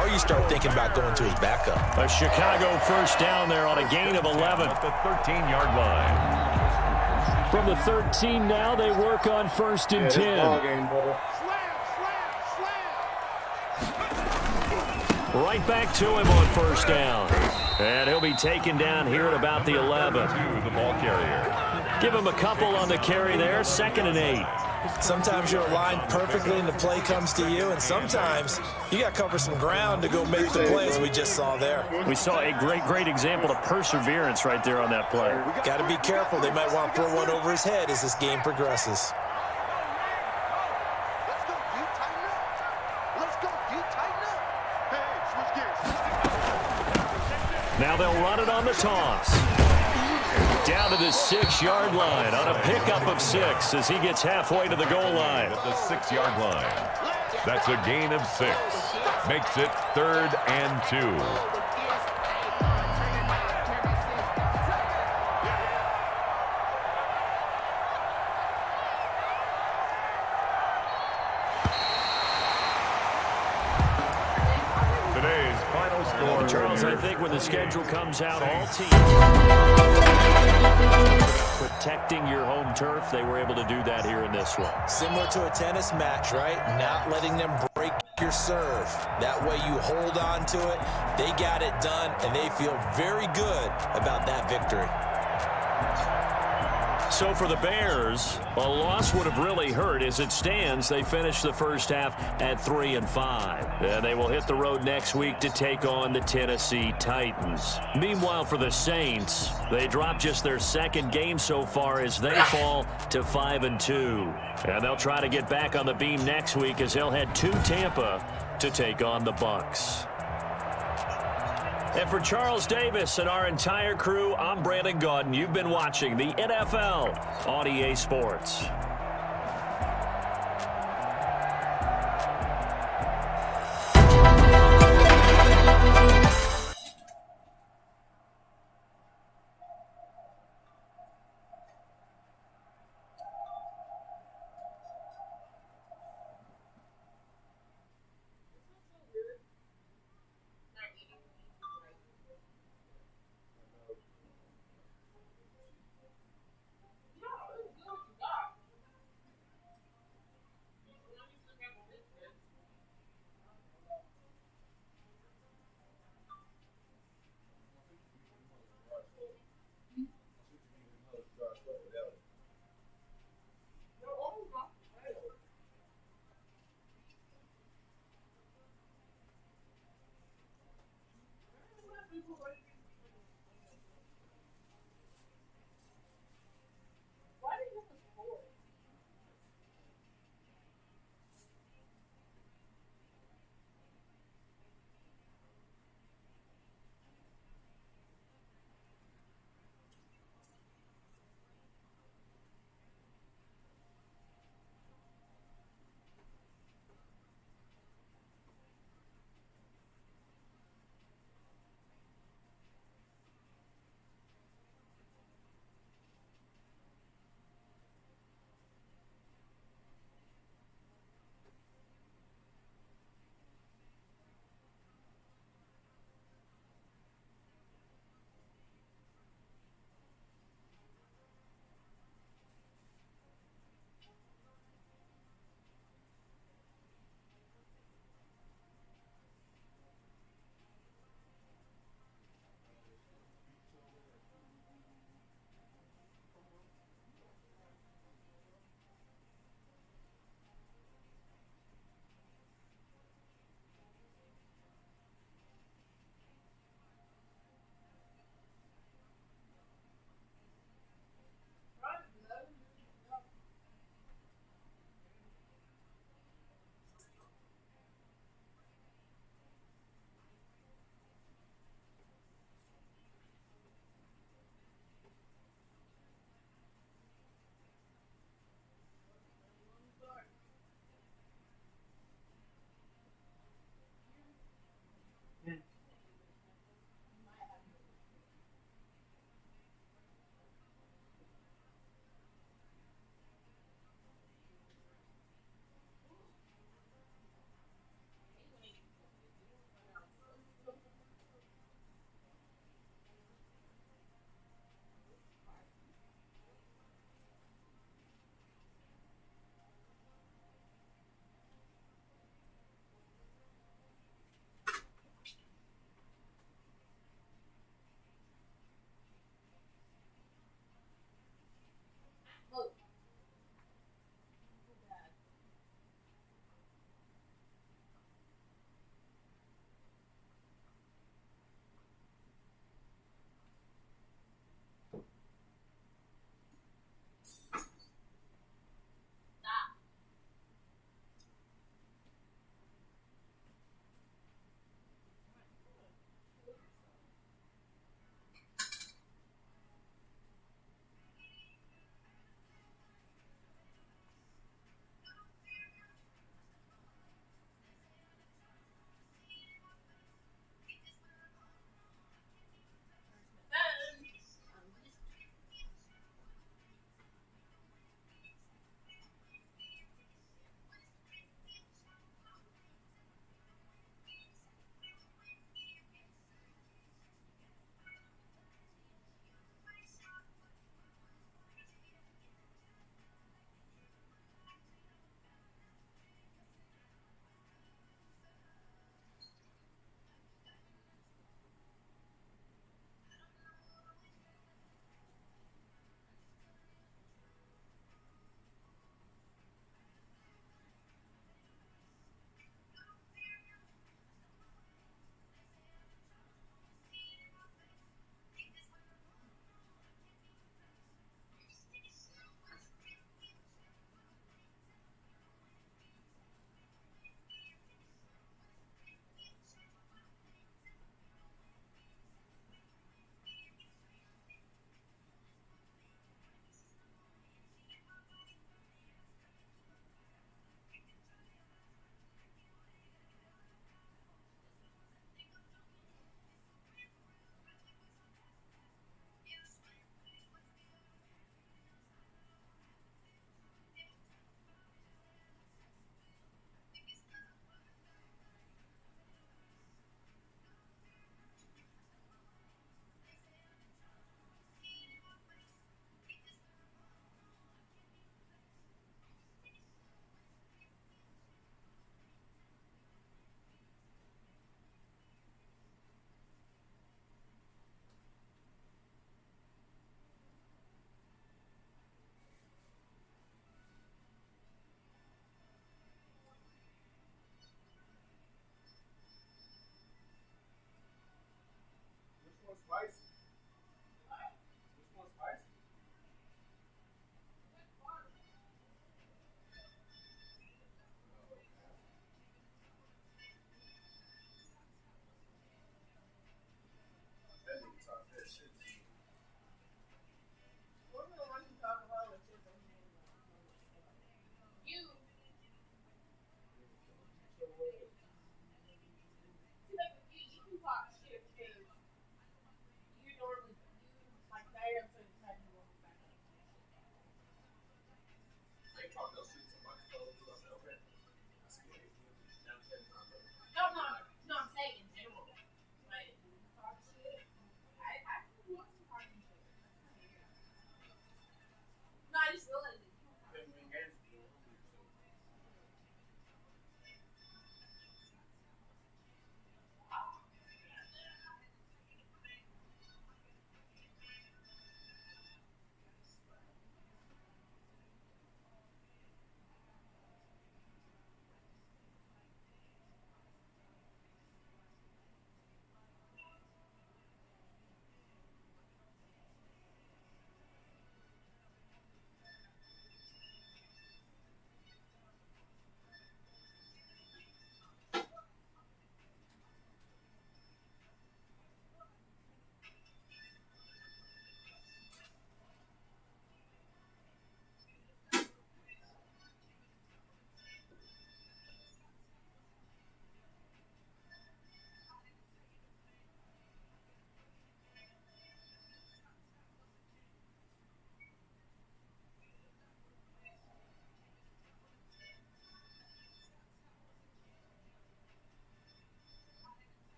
or you start thinking about going to his backup. A Chicago first down there on a gain of 11. at the 13-yard line. From the 13 now, they work on 1st and 10. Right back to him on 1st down. And he'll be taken down here at about the 11. To the ball carrier. Give him a couple on the carry there, 2nd and 8. Sometimes you're aligned perfectly and the play comes to you, and sometimes you got to cover some ground to go make the plays we just saw there. We saw a great example of perseverance right there on that play. Got to be careful. They might want to throw one over his head as this game progresses. Now they'll run it on the toss. Down to the 6-yard line on a pickup of 6 as he gets halfway to the goal line. At the 6-yard line. That's a gain of 6. Makes it 3rd and 2. Charles, I think when the schedule comes out, all teams protecting your home turf, they were able to do that here in this one. Similar to a tennis match, right? Not letting them break your serve. That way you hold on to it. They got it done, and they feel very good about that victory. So for the Bears, a loss would have really hurt. As it stands, they finished the first half at 3-5. And they will hit the road next week to take on the Tennessee Titans. Meanwhile, for the Saints, they dropped just their second game so far as they fall to 5-2. And they'll try to get back on the beam next week as they'll head to Tampa to take on the Bucs. And for Charles Davis and our entire crew, I'm Brandon Gaudin. You've been watching the NFL on EA Sports.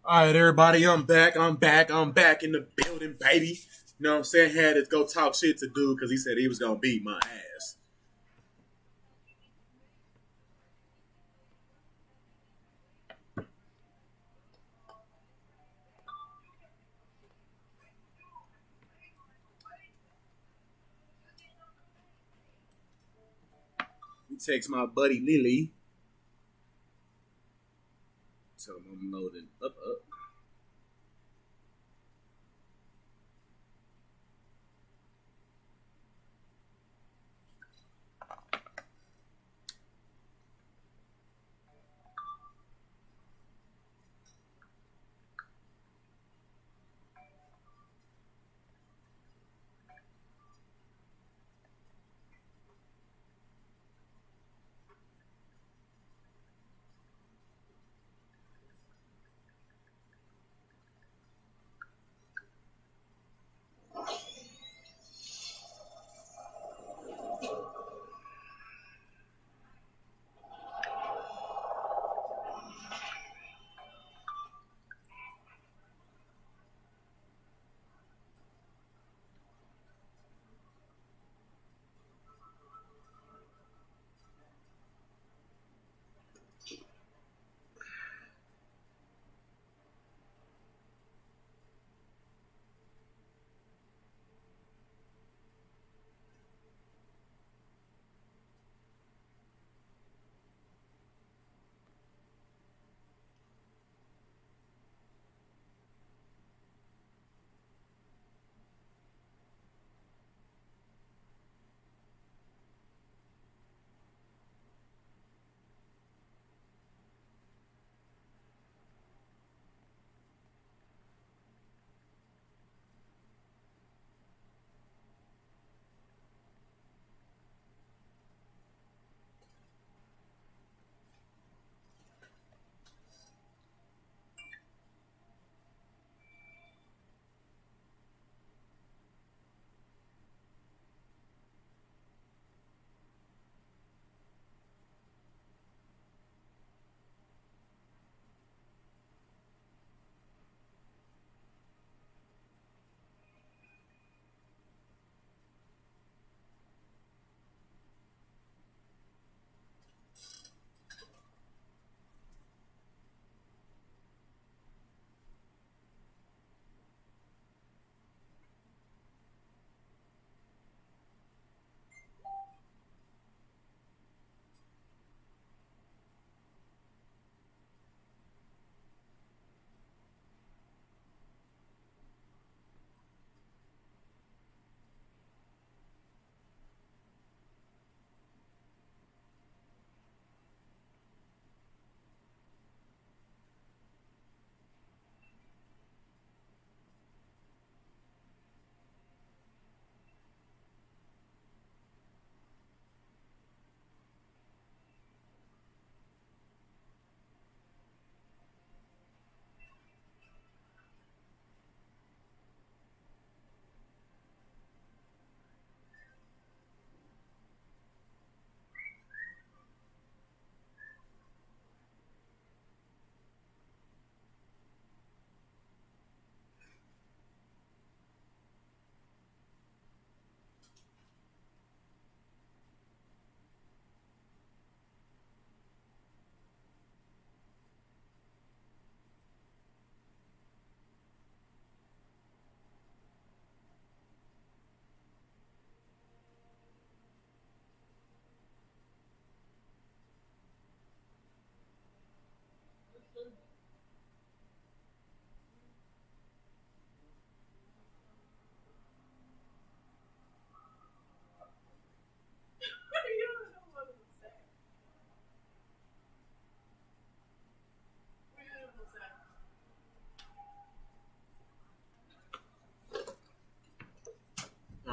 All right, everybody, I'm back in the building, baby. You know what I'm saying? Had to go talk shit to dude because he said he was going to beat my ass. He takes my buddy Lily. Tell him I'm loading up.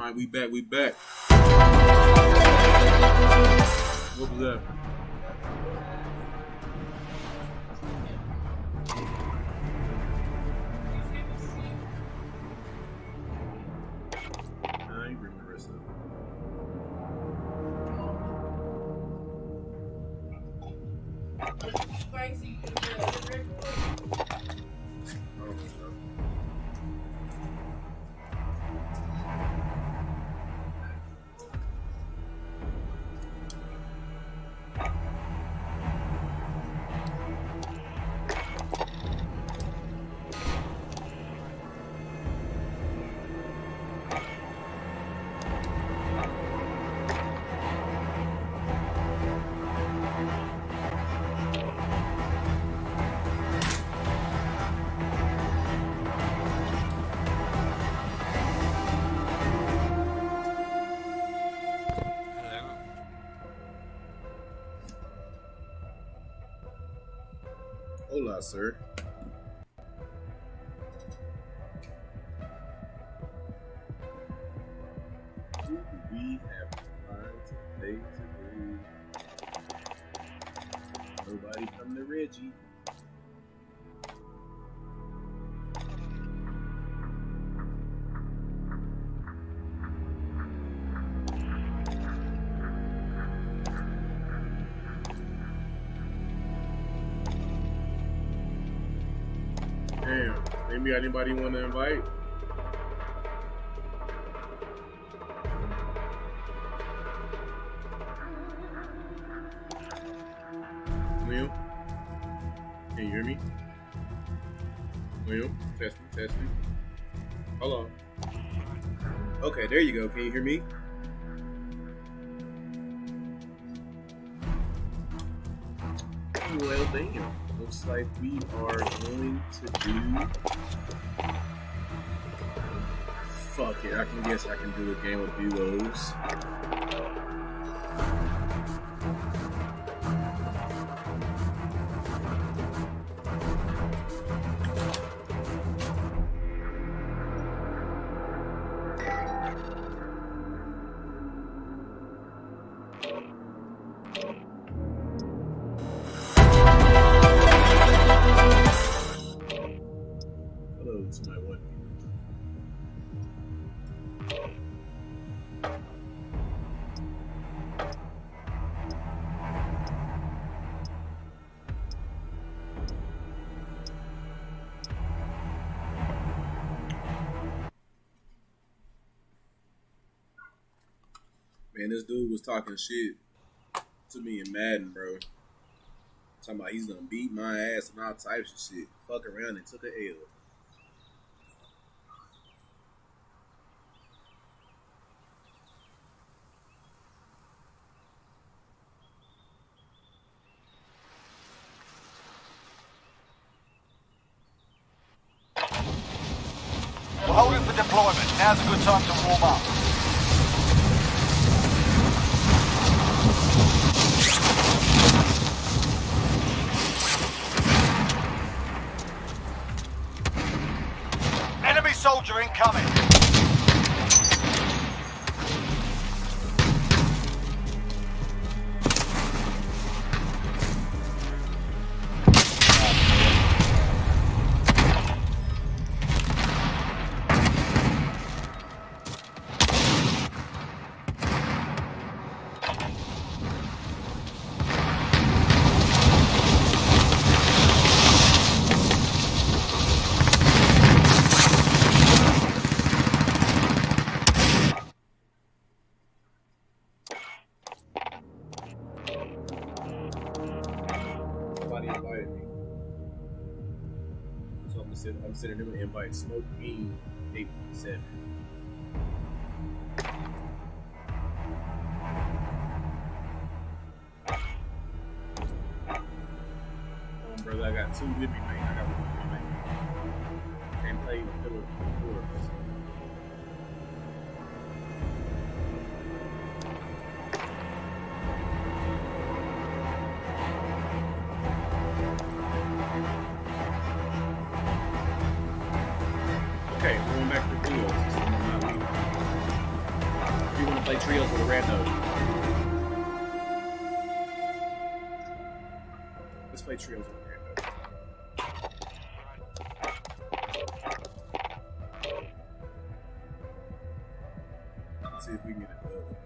right, we back. What was that? I ain't remember the rest of it. Spicy. Hola, sir. Who do we have time to play today? Nobody come to Reggie. Damn, maybe anybody want to invite? William? Can you hear me? William? Testing. Hello. Okay, there you go. Can you hear me? Well, damn. Looks like we are going to do. Fuck it. I can guess I can do a game of duos. To my one. Man, this dude was talking shit to me in Madden, bro. Talking about he's gonna beat my ass and all types of shit. Fuck around and took an L. We're holding for deployment. Now's a good time to warm up. Enemy soldier incoming. Invited me. So I'm sending him an invite. Smoke Bean 817. Brother, I got two with me, man. I got one with me, man. Can't play with Philip before. Okay, going back to the duos. I'm not leaving. play trios with a rando. Let's play trios with a rando. Let's see if we can get it done with a rando.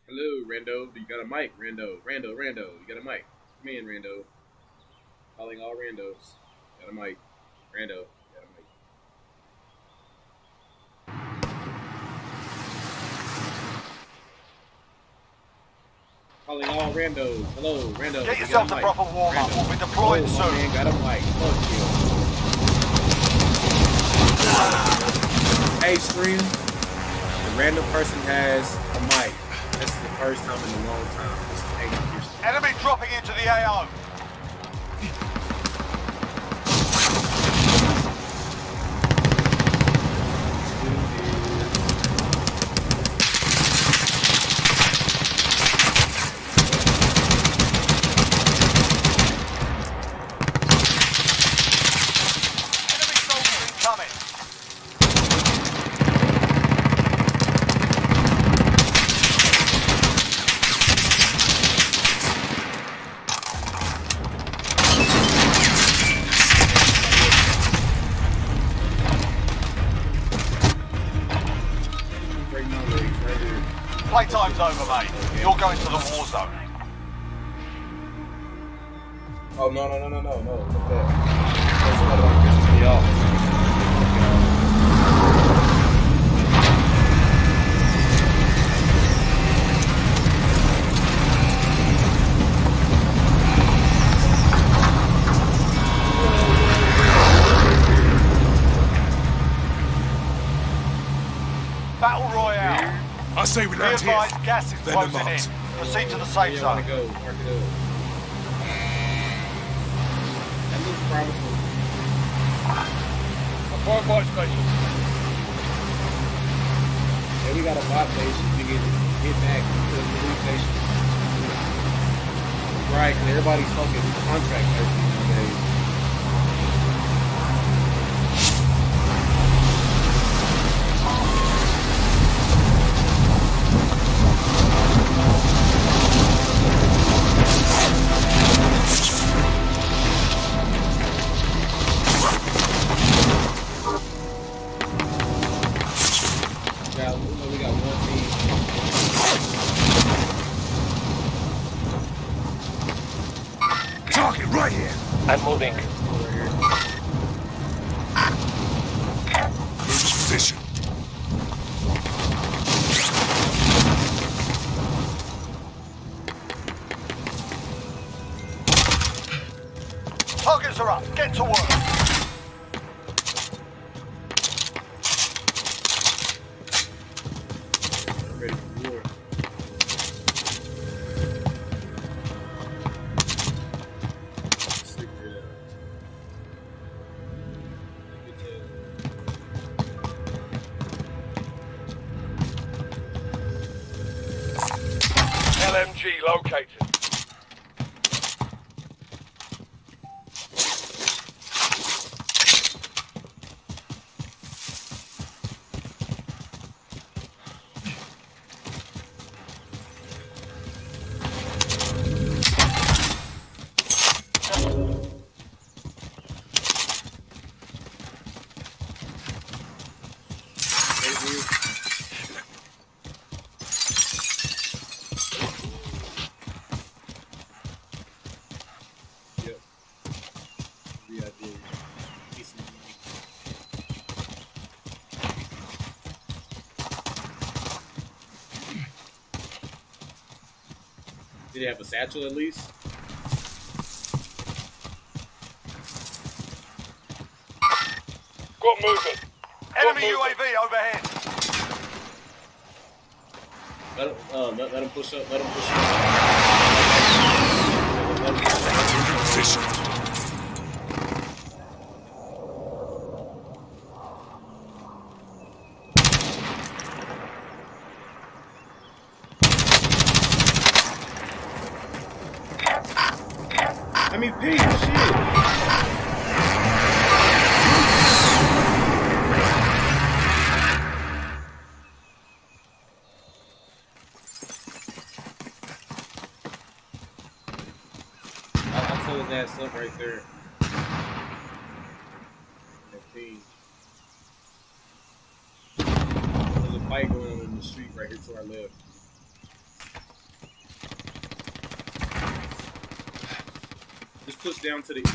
Hello, Rando. You got a mic, Rando. Rando. You got a mic. Come in, Rando. Calling all randos. Got a mic. Rando. Got a mic. Calling all randos. Hello, Rando. Get yourself the proper warm-up. We'll be deploying soon. Man, got a mic. Fuck you. Hey, stream. The random person has a mic. This is the first time in a long time. This is 8 years. Enemy dropping into the AO. Enemy soldier incoming. Playtime's over, mate. You're going to the war zone. Oh, no. Fuck that. That's somebody like this to me off. Battle Royale. I say we Be land here. advised, gas is Then closing in. marked. Proceed to the safe Yeah, I zone. want to go. Mark it up. That looks promising. Yeah, we got a bot station. We can get back to the police station. Right, because everybody's fucking contract everything nowadays. We got one team. Target right here. I'm moving. Over here. Lose position. Targets are up. Get to work. Ready for war. Stick it up. Get to LMG located. Yep. We got the decent money. Did he have a satchel at least? Got movement. Enemy UAV overhead. Let him push up. Let him push up. Moving position. I mean, pig, shit. I told his ass up right there. That pig. There's a fight going on in the street right here to our left. Just push down to the east.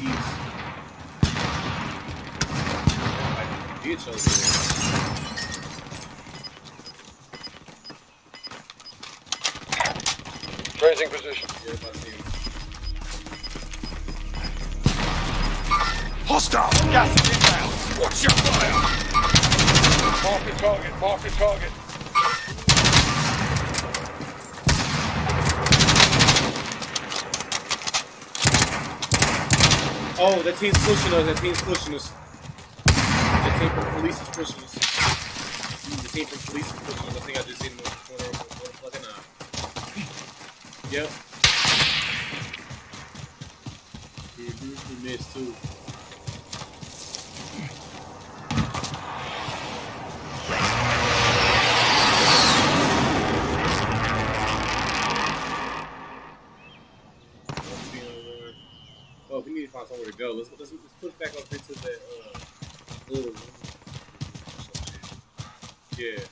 Like, ditch over there. Changing position. Yeah, if I see him. Hostile. Gas is inbound. Watch your fire. Marking target. Marking target. Oh, that team's pushing us. That team's pushing us. The team from police is pushing us. The team from police is pushing us. I think I just hit him in the corner of the fucking eye. Yep. He missed too. Oh, we need to find somewhere to go. Let's push back up into that little room. Yeah.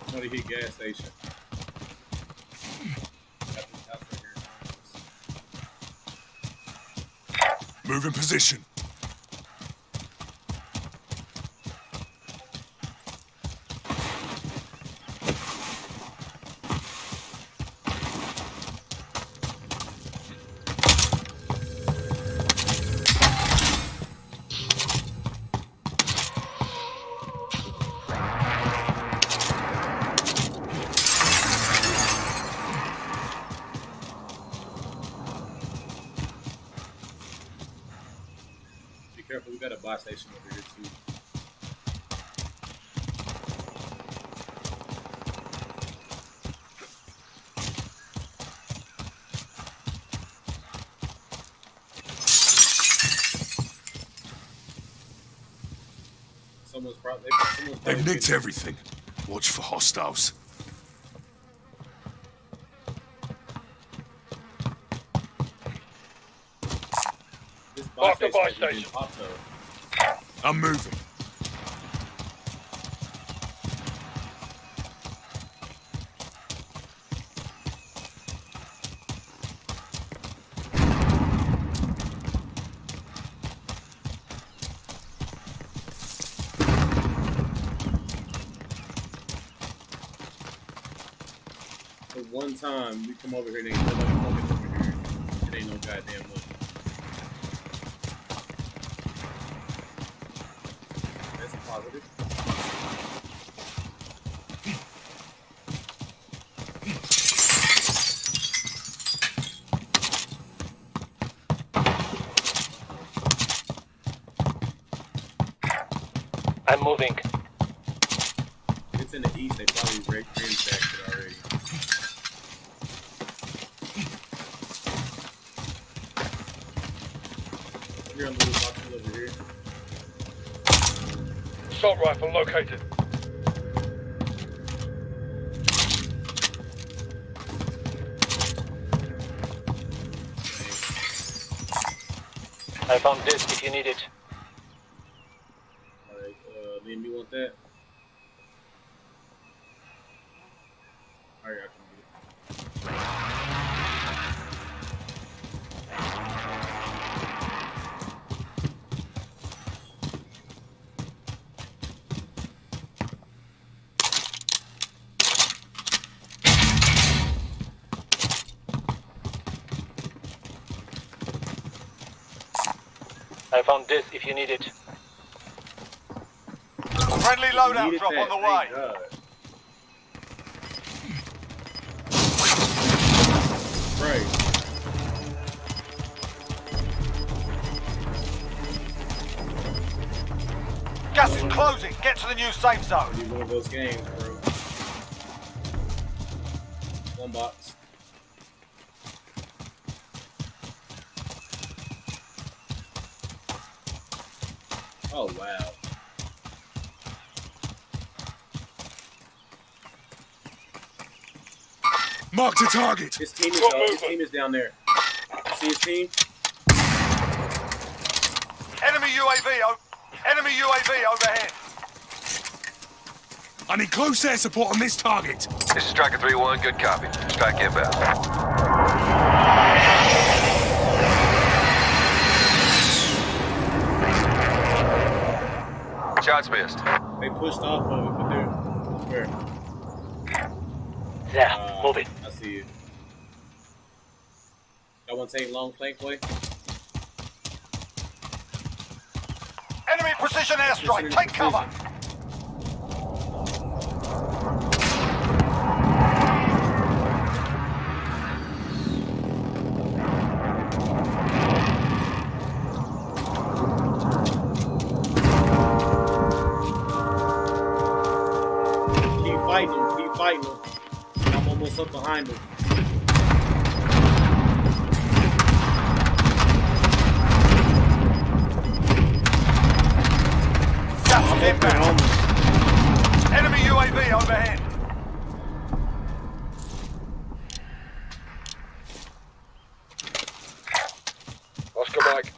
Somebody hit gas station. Move in position. Careful, we got a buy station over here too. They've nicked everything. Watch for hostiles. Mark the buy station. I'm moving. The one time we come over here, and ain't nobody fucking over here. It ain't no goddamn look. That's a positive. I'm moving. If it's in the east, they probably ransacked it already. Here on the little boxes over here. Assault rifle located. I found this if you need it. Alright, Liam, you want that? I found this if you need it. Friendly loadout Needed drop that, on the thank way. God. Right. Gas is closing. Get to the new safe zone. Be one of those games, bro. One box. Oh wow. Mark the target. His team is Got his movement. team is down there. See his team? Enemy UAV overhead. I need close air support on this target. This is Striker 3-1, good copy. Strike inbound. Shots missed. They pushed off of it, but they're where? There, move it. I see you. That one take long flank way. Enemy precision airstrike. Take cover. Keep fighting him. I'm almost up behind him. Gas is inbound. Enemy UAV overhead. Oscar Mike.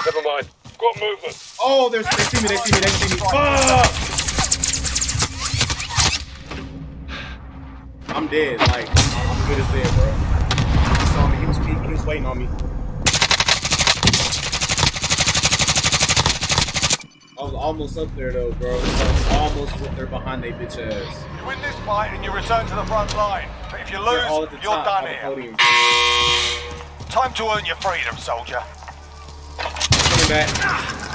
Never mind. Got movement. Oh, they see me. Fuck! I'm dead. Like, I'm good as dead, bro. He saw me. He was peeking. He was waiting on me. I was almost up there, though, bro. I was almost up there behind they bitch ass. You win this fight and you return to the front line. But if you lose, They're all at the you're top done of the here. podium. Time to earn your freedom, soldier. Coming back.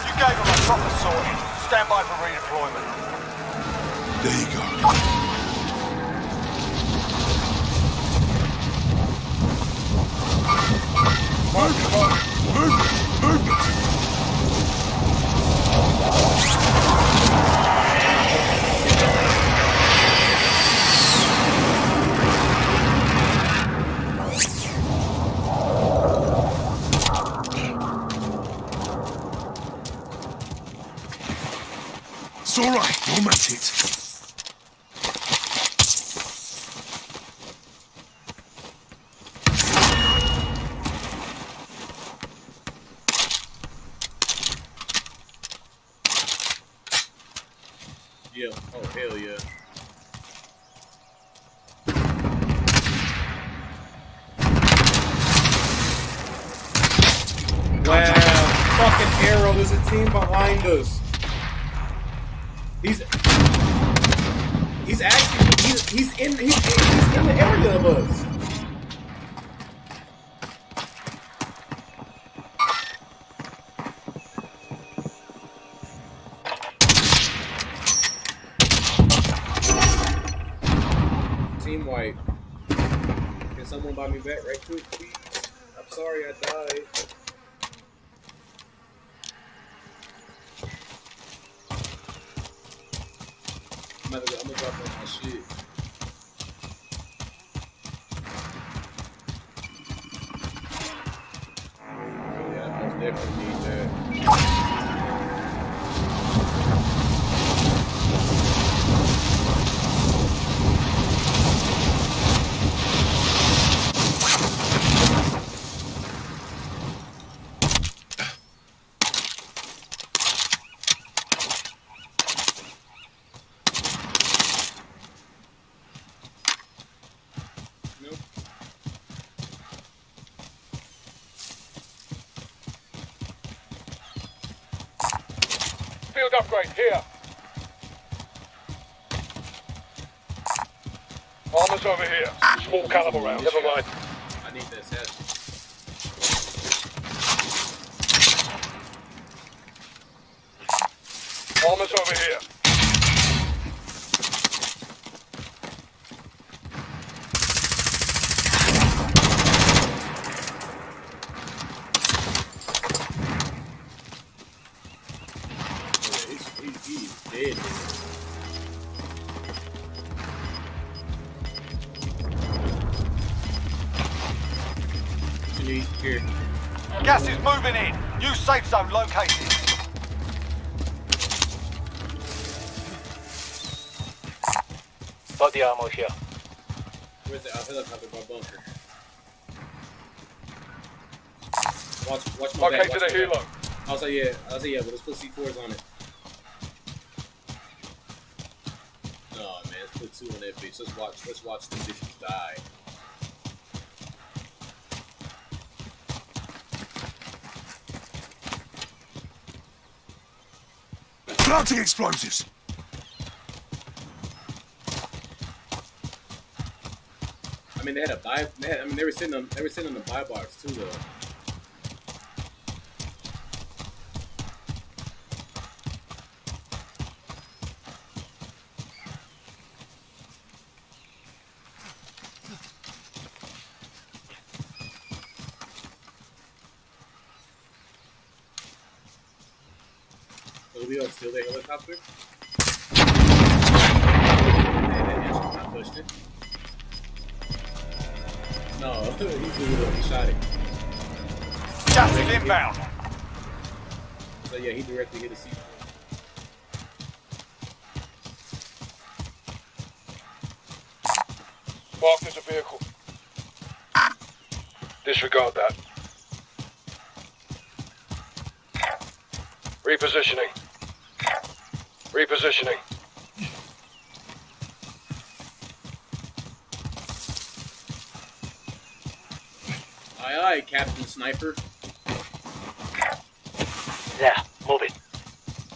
You gave them a proper sorting. Stand by for redeployment. There you go. Movement. It's all right. We'll make it. Yeah. Oh, hell yeah. Wow. Fucking arrow. There's a team behind us. He's in the area of us. Team wipe. Can someone buy me back right quick, please? I'm sorry I died. I'm gonna drop on my shit. Yeah, I most definitely need that. Field upgrade here. Armor's over here. Small caliber rounds. Never mind. I need that set. you need. Here. Gas is moving in. New safe zone located. Body armor here. Where's the helicopter by bunker? Watch my back. Okay, to the helo. I was like, yeah, but let's put C4s on it. No, man, let's put 2 on that bitch. Let's watch these bitches die. Planting explosives. I mean, they had a buy. They were sitting on the buy box too, though. Will steal the helicopter? And I pushed it. No, he shot it. Gas is inbound. So yeah, he directly hit a C4. Marked as a vehicle. Disregard that. Repositioning. Repositioning. Aye, aye, Captain Sniper. There, move it.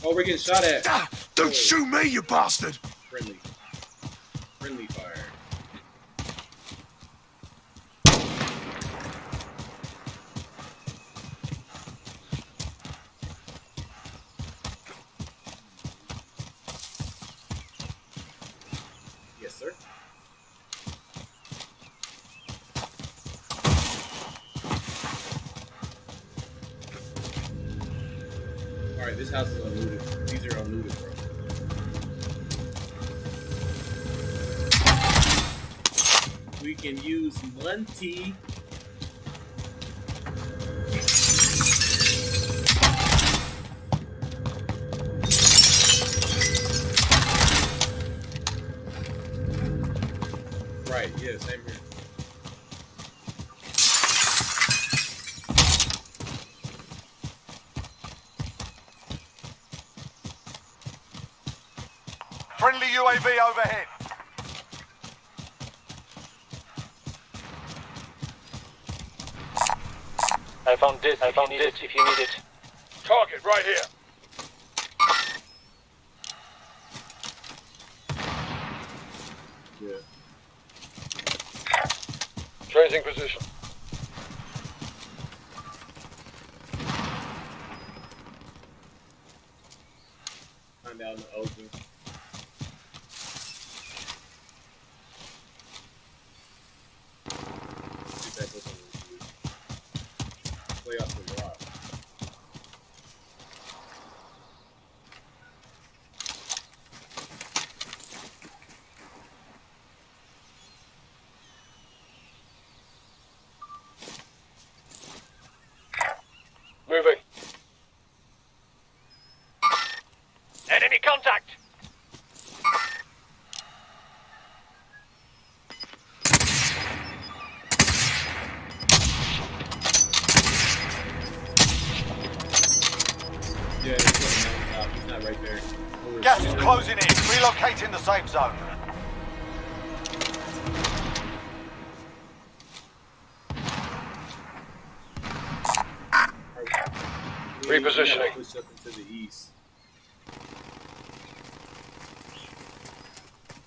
Oh, we're getting shot at. Don't shoot me, you bastard! Friendly fire. Yes, sir. Alright, this house is unlooted. These are unlooted, bro. We can use Monty. Right, yeah, same here. Friendly UAV overhead. I found this if you need it. Target right here. Yeah. Changing position. Find out in the open. Get back up on this dude. Play off the rock. Moving. Enemy contact! Yeah, he's on the mountaintop. He's not right there. Gas is closing in. Relocating the safe zone. Repositioning. Push up into the east.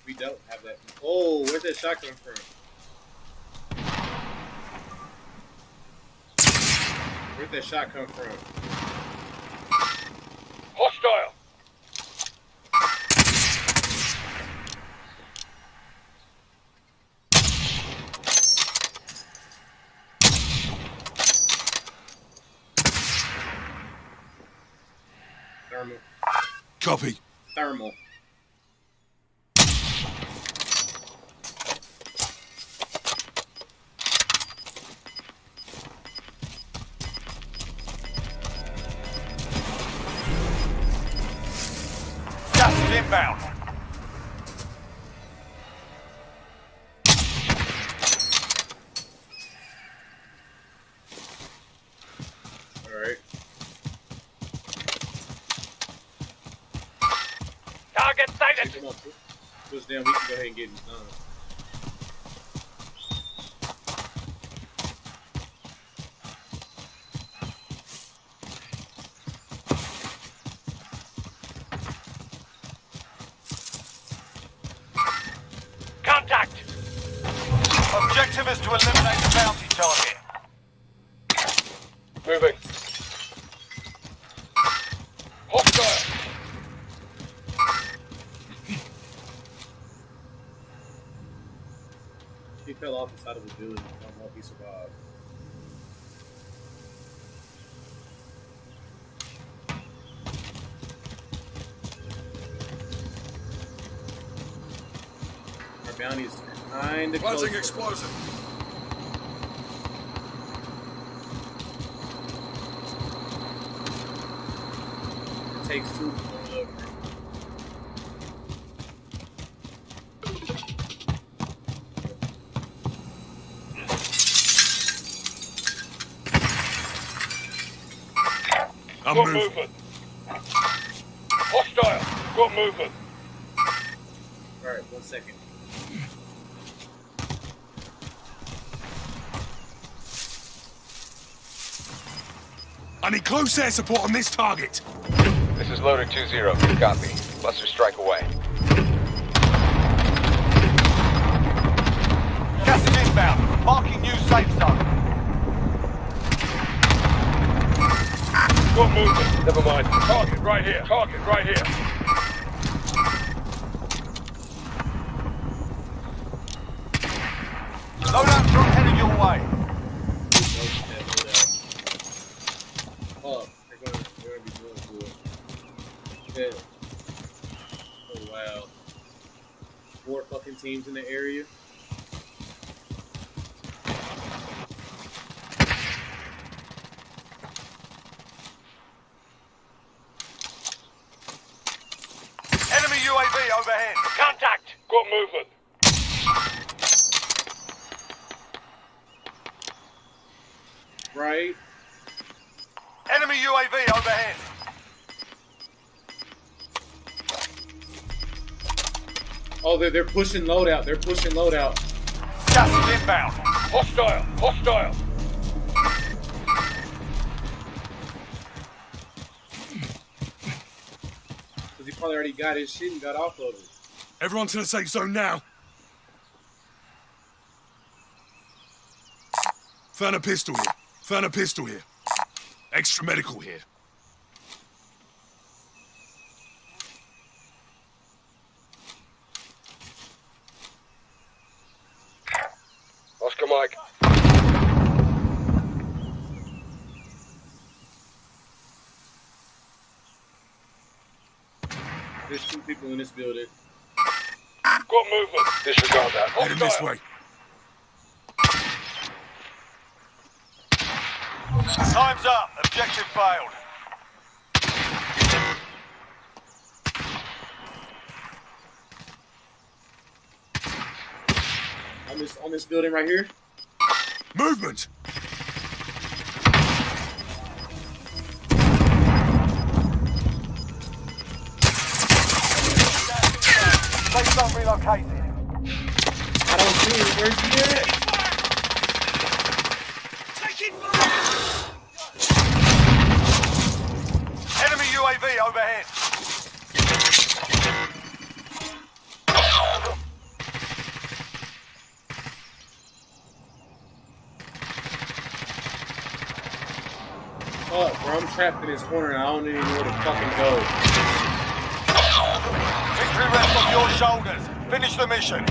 We don't have that. Oh, where'd that shot come from? Where'd that shot come from? Hostile. Thermal. Copy. Thermal. inbound. Alright. Target sighted. Come on, push down. We can go ahead and get him done. Contact. Objective is to eliminate the bounty target. Moving. Hostile. He fell off the side of the building. I don't know if he survived. Our bounty is kind of close. Planting explosive. It takes two to roll over. I'm Got moving. movement. Hostile. Got movement. Alright, 1 second. I need close air support on this target. This is loader 2-0. Copy. Buster strike away. Gas is inbound. Marking new safe zone. Got movement. Never mind. Target right here. Target right here. Loadout drop heading your way. Oh, they're gonna be doing good. Yeah. Oh wow. 4 fucking teams in the area. Enemy UAV overhead. Contact. Got movement. Right. Enemy UAV overhead. Oh, they're pushing loadout. They're pushing loadout. Gas is inbound. Hostile. Hostile. Because he probably already got his shit and got off of it. Everyone to the safe zone now. Found a pistol here. Found a pistol here. Extra medical here. Oscar Mike. There's 2 people in this building. Got movement. Disregard that. Heading this Hostile. way. Time's up. Objective failed. On this building right here. Movement. Safe zone relocated. I don't see him. Where's he at? Enemy UAV overhead. Fuck, bro. I'm trapped in this corner and I don't even know where to fucking go. Victory rests on your shoulders. Finish the mission.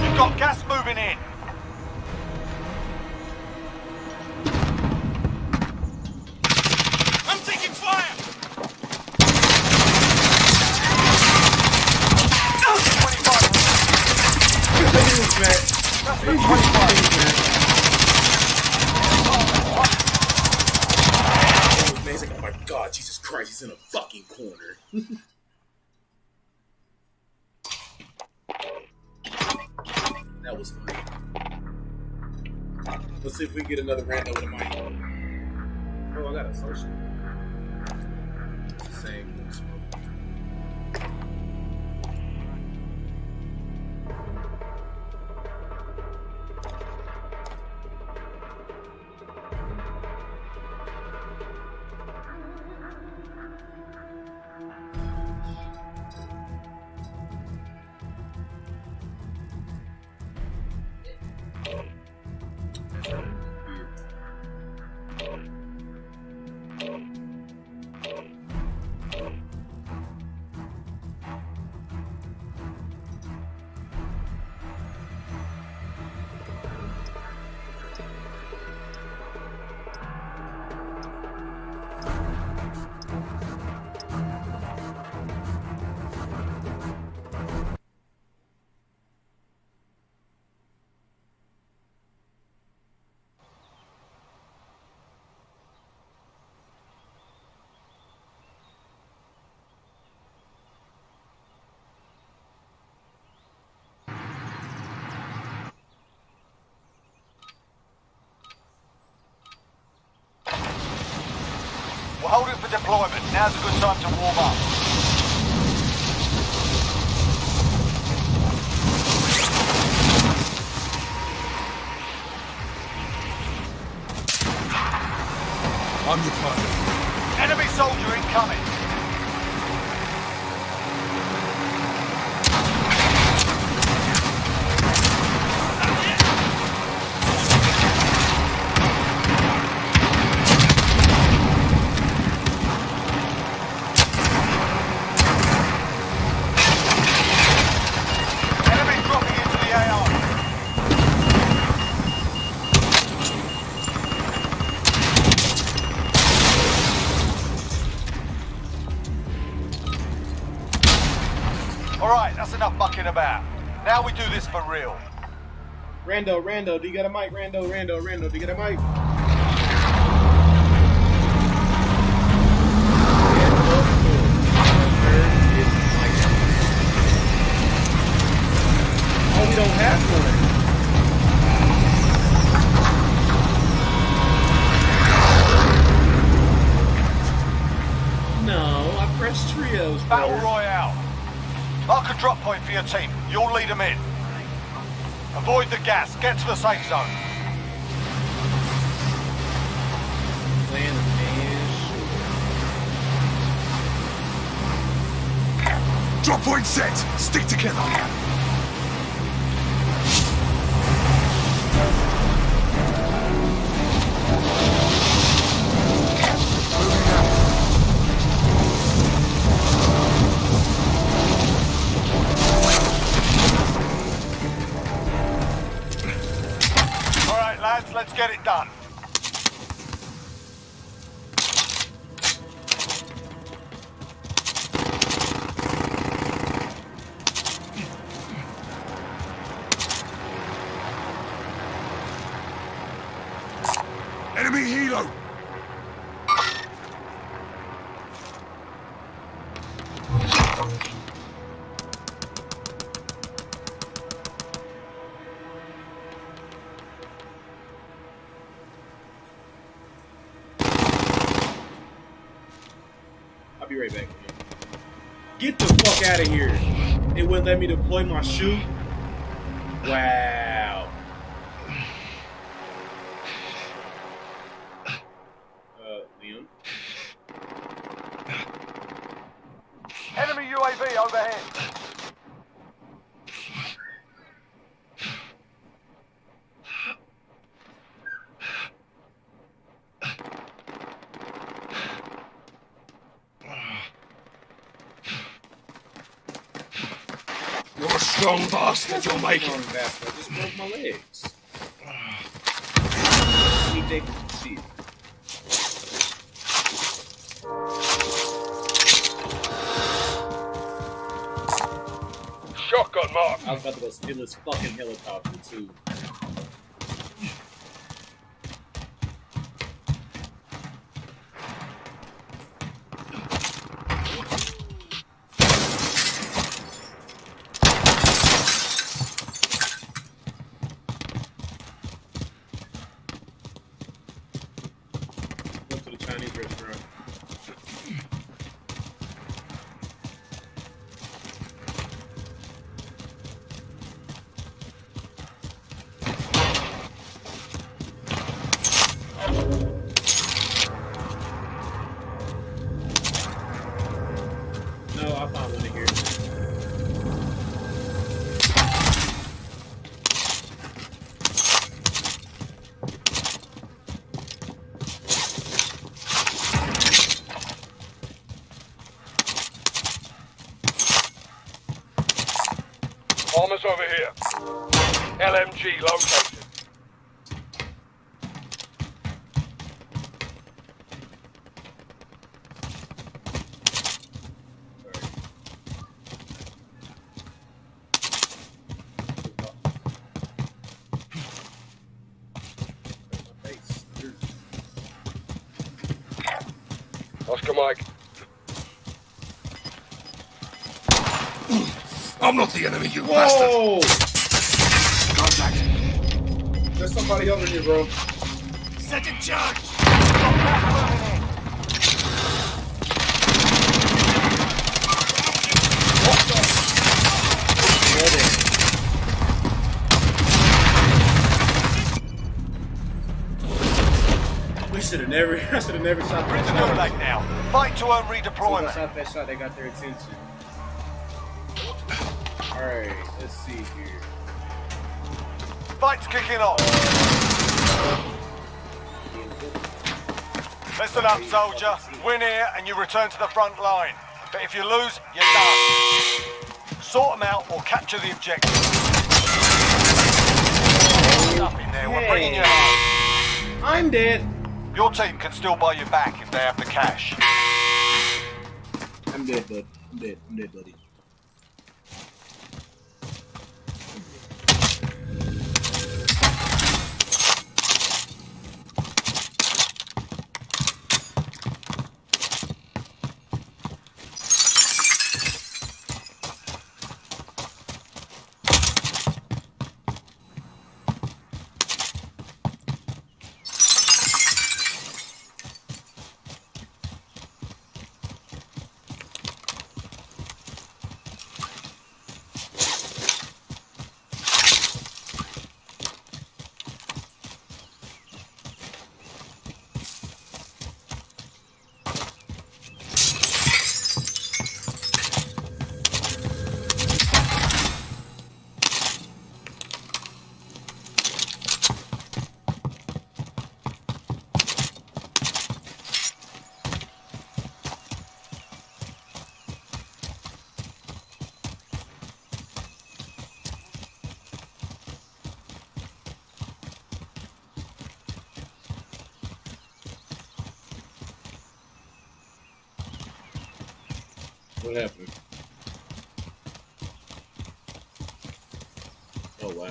You've got gas moving in. I'm taking fire. 25. racist in a fucking corner. That was funny. Let's see if we can get another rando with a mic. Oh, I got a social. It's the same. We're holding for deployment. Now's a good time to warm up. I'm your partner. Enemy soldier incoming. Enemy dropping into the AR. Alright, that's enough mucking about. Now we do this for real. Rando, do you got a mic? Rando, do you got a mic? Oh, we don't have one. No, I pressed trios. Battle Royale. Mark a drop point for your team. You'll lead them in. Avoid the gas. Get to the safe zone. Plan and Drop point set. Stick together. Alright, lads, let's get it done. Enemy helo. I'll be right back. Get the fuck out of here. It wouldn't let me deploy my chute. Wow. Liam. Enemy UAV overhead. You're a strong bastard, you're making. I just broke my legs. He take shit. Shotgun mark. I was about to go steal his fucking helicopter too. Bombers over here. LMG located. Oscar Mike. I'm not the enemy, you Whoa! bastard! Contact! There's somebody over here, bro. Set in charge! I should have never shot We're in the that gulag shot. now. Fight to earn When I redeployment. shot that shot, they got their attention. Alright, let's see here. Fight's kicking off. Listen up, soldier. Win here and you return to the front line. But if you lose, you're done. Sort them out or capture the objective. Up in there. We're bringing you home. I'm dead. Your team can still buy you back if they have the cash. I'm dead, bud. I'm dead, buddy. What happened? Oh wow.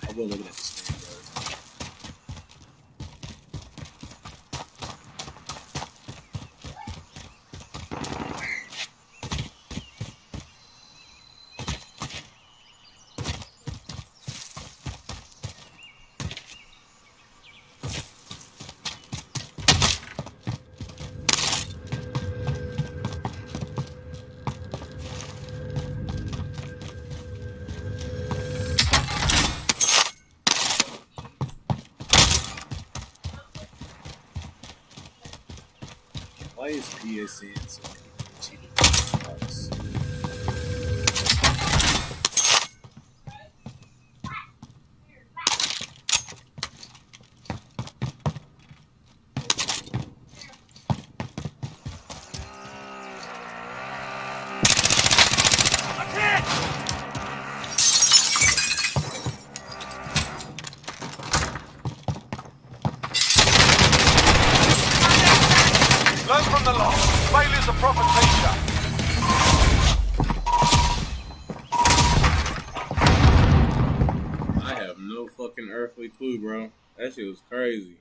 I will look at this screen, bro. Why is PSN so cheating spots? Learn from the loss. Failure's a proper teacher. I have no fucking earthly clue, bro. That shit was crazy.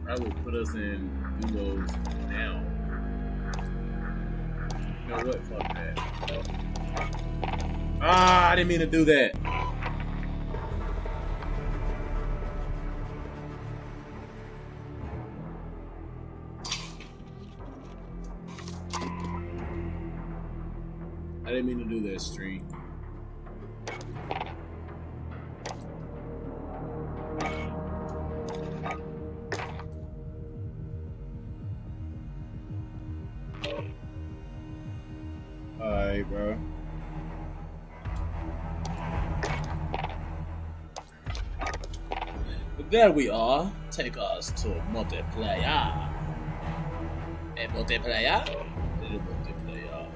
I will put us in duos now. You know what? Fuck that. Ah, I didn't mean to do that. I didn't mean to do that, stream. Alright, bro. There we are. Take us to multiplayer. A multiplayer? Little multiplayer.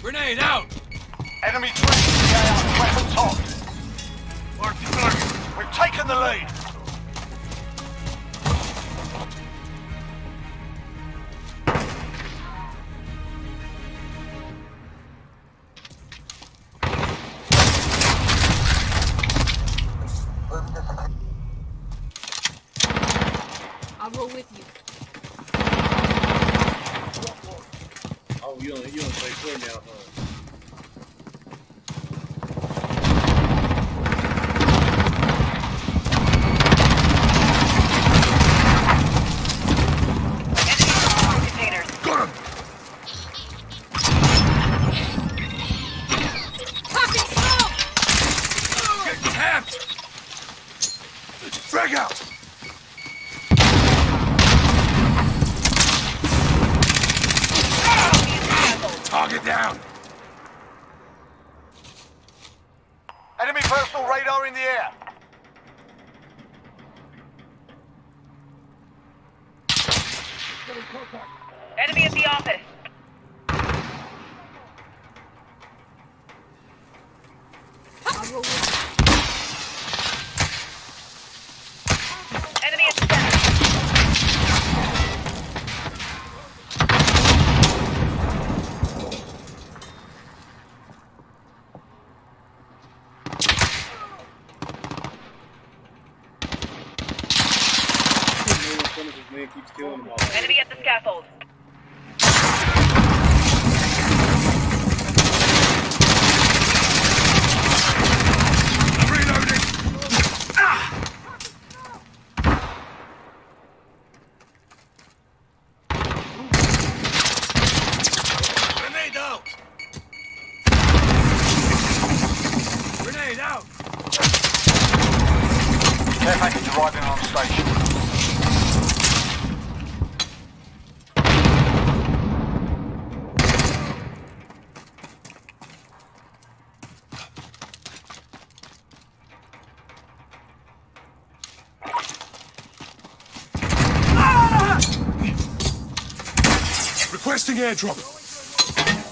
Grenade out! Enemy 3 out, weapons hot. Mark the target. We've taken the lead. I'll roll with you. Oh, you don't play for now, huh? Frag out! Target down! Enemy personal radar in the air. Enemy at the office. I'll roll with you. Enemy at the center. Enemy at the scaffold. Reloading! Grenade out! Grenade out! Care package arriving on station. Requesting airdrop.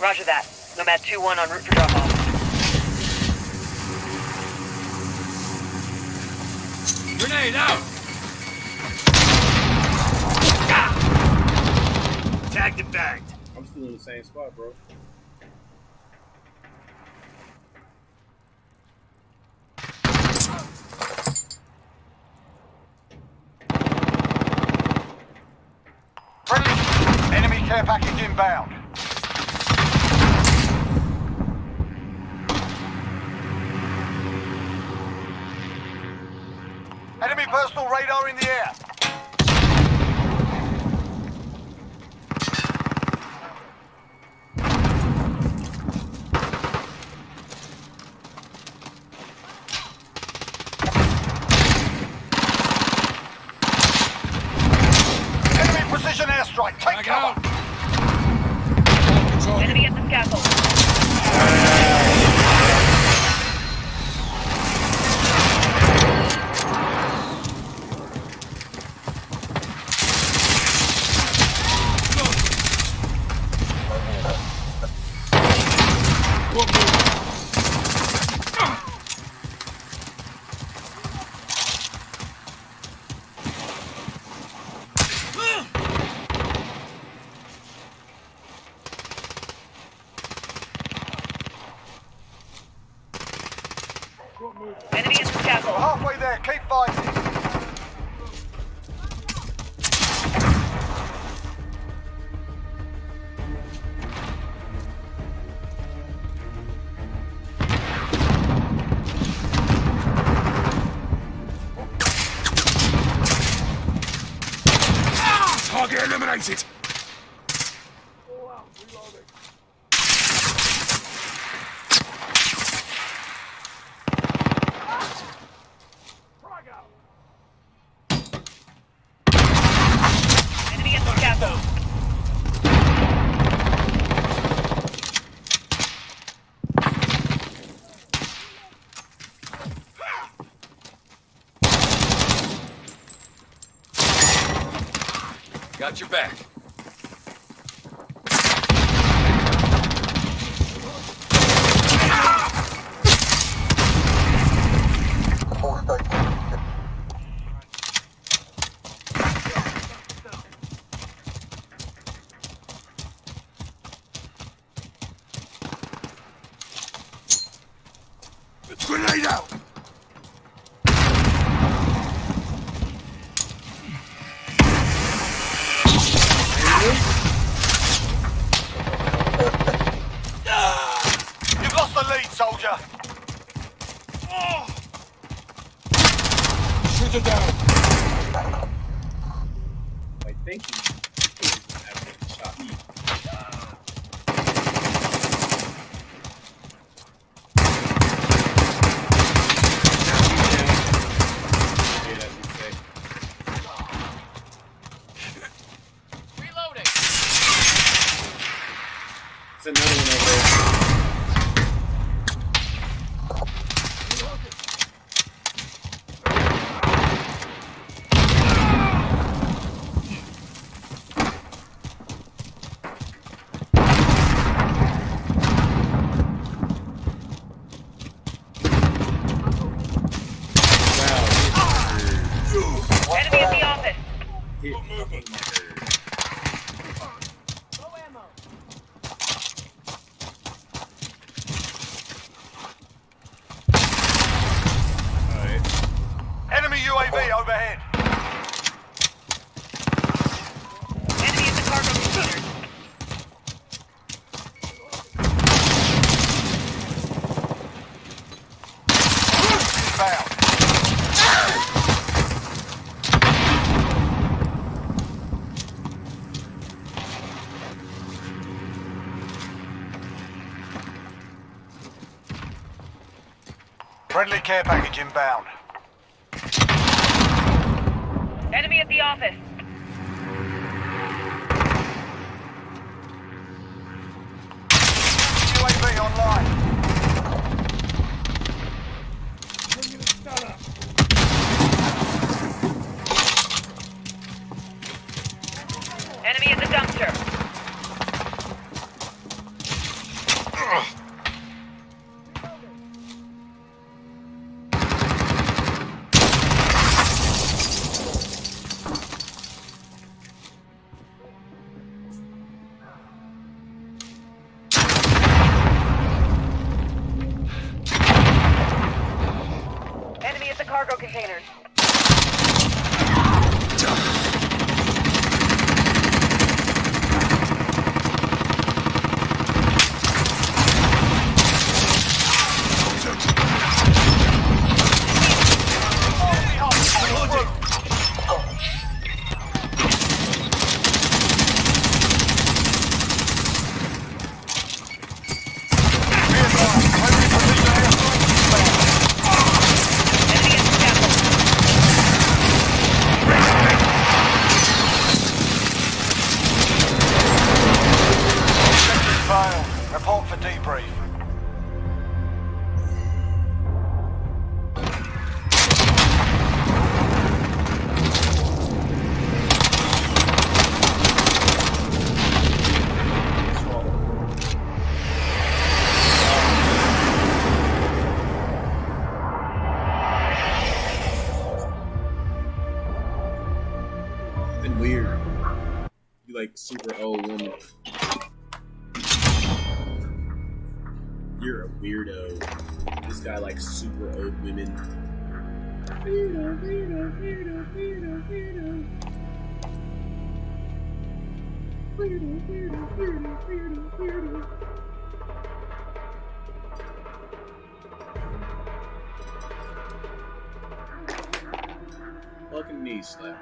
Roger that. Nomad 2-1 en route for drop-off. Grenade out! Tagged and bagged. I'm still in the same spot, bro. Friendly. Enemy care package inbound. Enemy personal radar in the air. Enemy precision airstrike. Take cover. Enemy at the scaffold. scaffold. Halfway there, keep fighting. Target eliminated. Enemy at the scaffold. Got your back. Grenade out! You've lost the lead, soldier. Shoot her down. I think he shot me. Reloading. It's another one over there. Enemy at the office. Enemy UAV overhead. Enemy at the cargo container. Inbound. Friendly care package inbound. Enemy at the office. UAV online. Enemy at the dumpster. Enemy at the cargo containers. Enemy at the scaffold. Failed. Report for debrief. It's been weird. You like super old woman. You're a weirdo. This guy likes super old women. Fucking knee slap.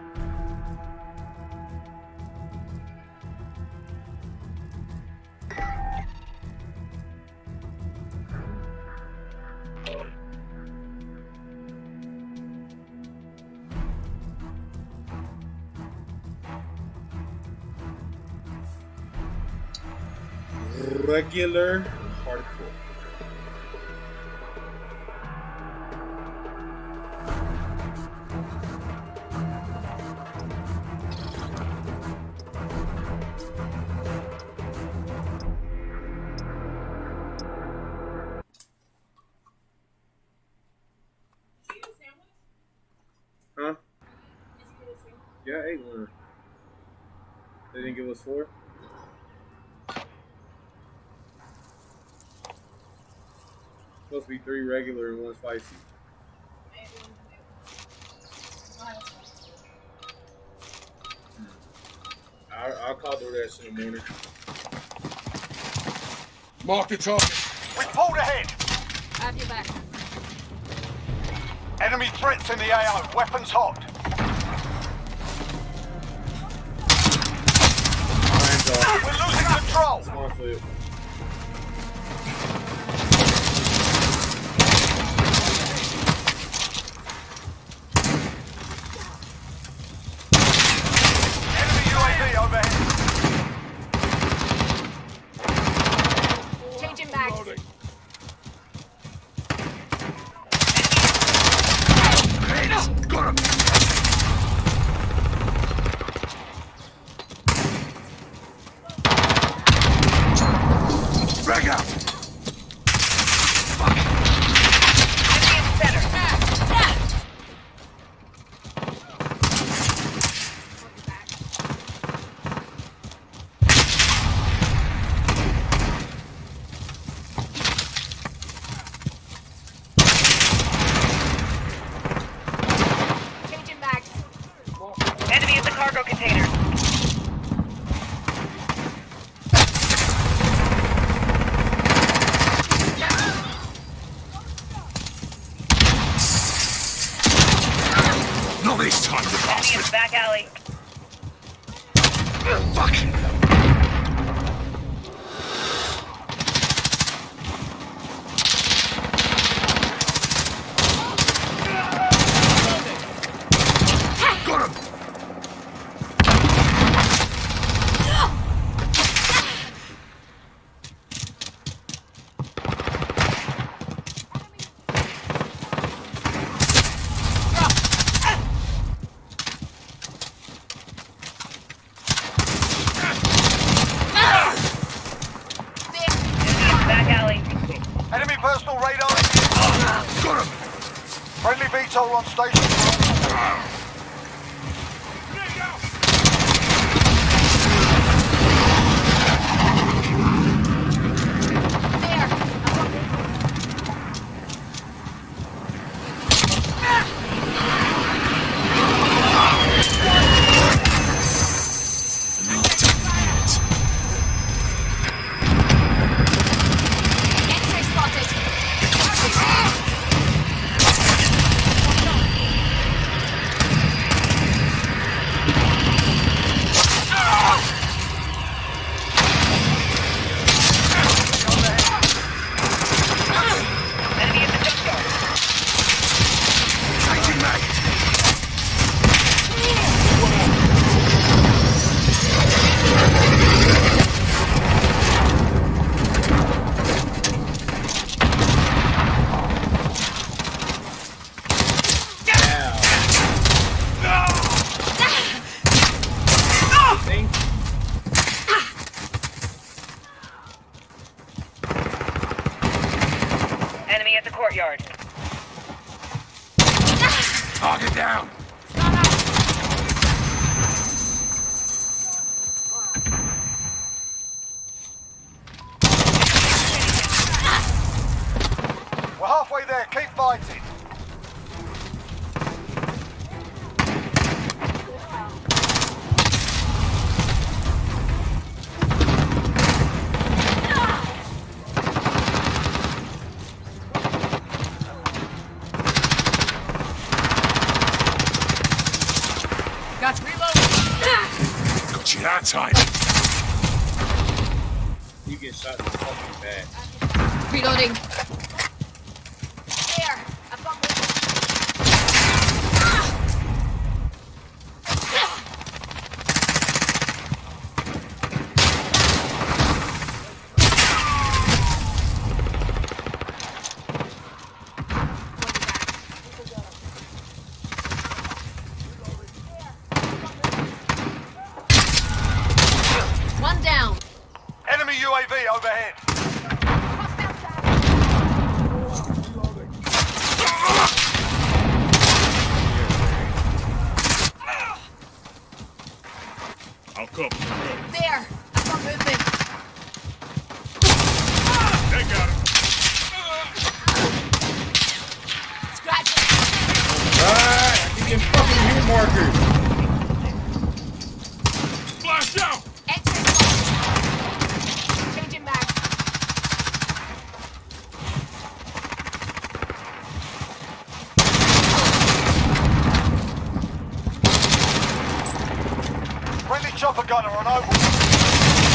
Regular hardcore. Huh? Yeah, I ate one. They didn't give us 4? Supposed to be 3 regular and 1 spicy. I'll call DoorDash in the morning. Mark the target. We pulled ahead. Have your back. Enemy threats in the AO. Weapons hot. We're losing control. Small flip. Enemy UAV overhead. Changing mags. Loading. Got him. Frag out. Enemy in the center. Changing mags. Enemy at the cargo container. Not this time, you Enemy in the back alley. Fuck. Got him. Enemy in the back alley. Enemy personal radar. Got him. Friendly VTOL on station. X-ray spotted. Enemy at the junkyard. Taking mag. Enemy at the courtyard. Target down. We're halfway there. Keep fighting. Cat's hiding. You get shot in the fucking back. Reloading. There. I've got one down. Enemy UAV overhead. I'll cover. There. I've got movement. They got him. Scratch it. Alright, I keep getting fucking hit markers. Flash out. Exit. Changing mag. Friendly chopper gunner on Oval.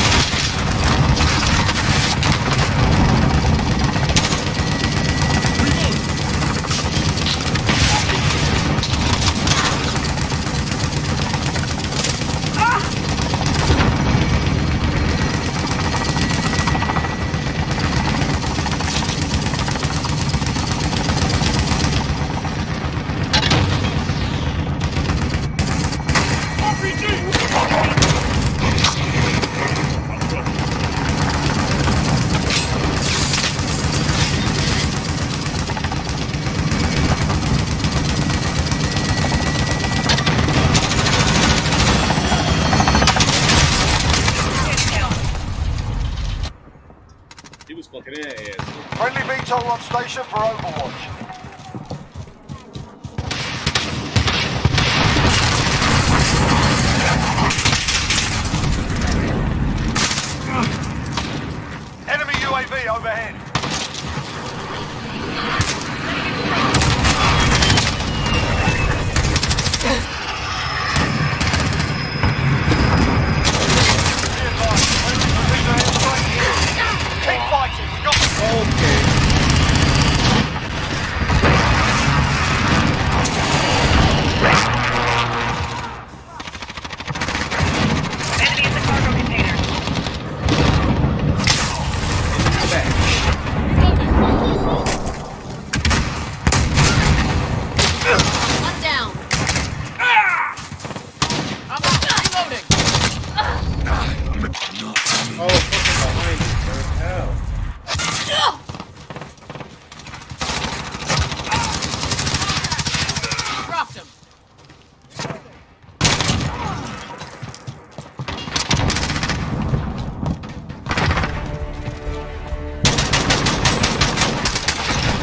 He was fucking ass. Friendly VTOL on station for Overwatch. Enemy UAV overhead. Keep fighting. We got Okay. Enemy in the cargo container. One down. I'm reloading. Oh, fucking behind you, bro. Hell. Dropped him.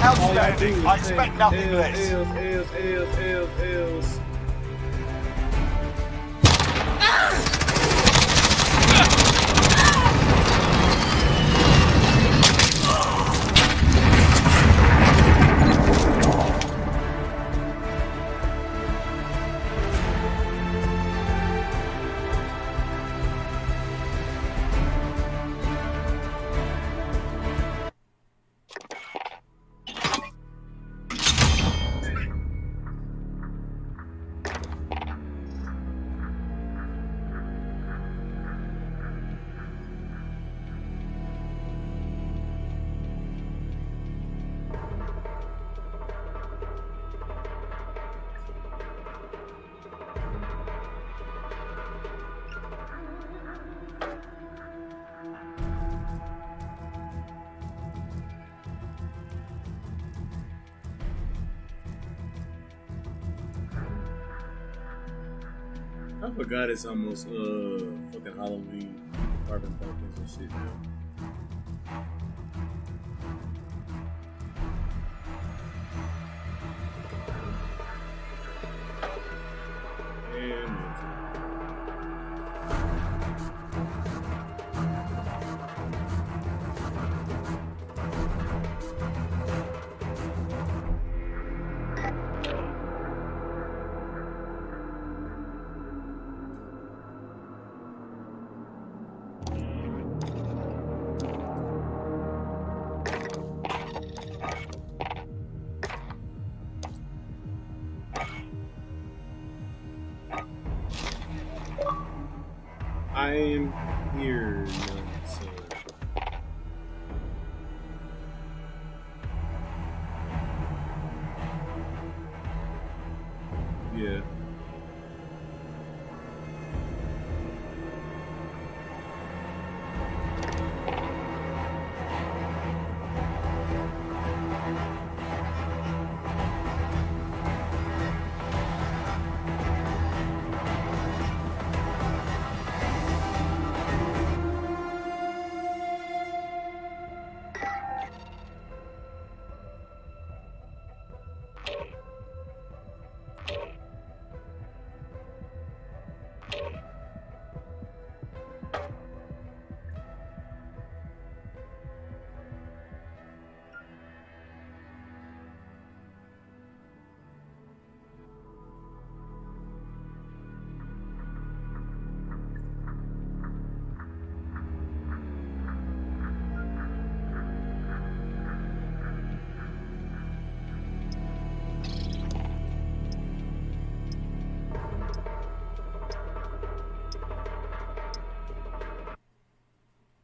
outstanding. I expect nothing less. Eels. I forgot it's almost fucking Halloween, carbon pumpkins and shit now. I am here. So. Yeah.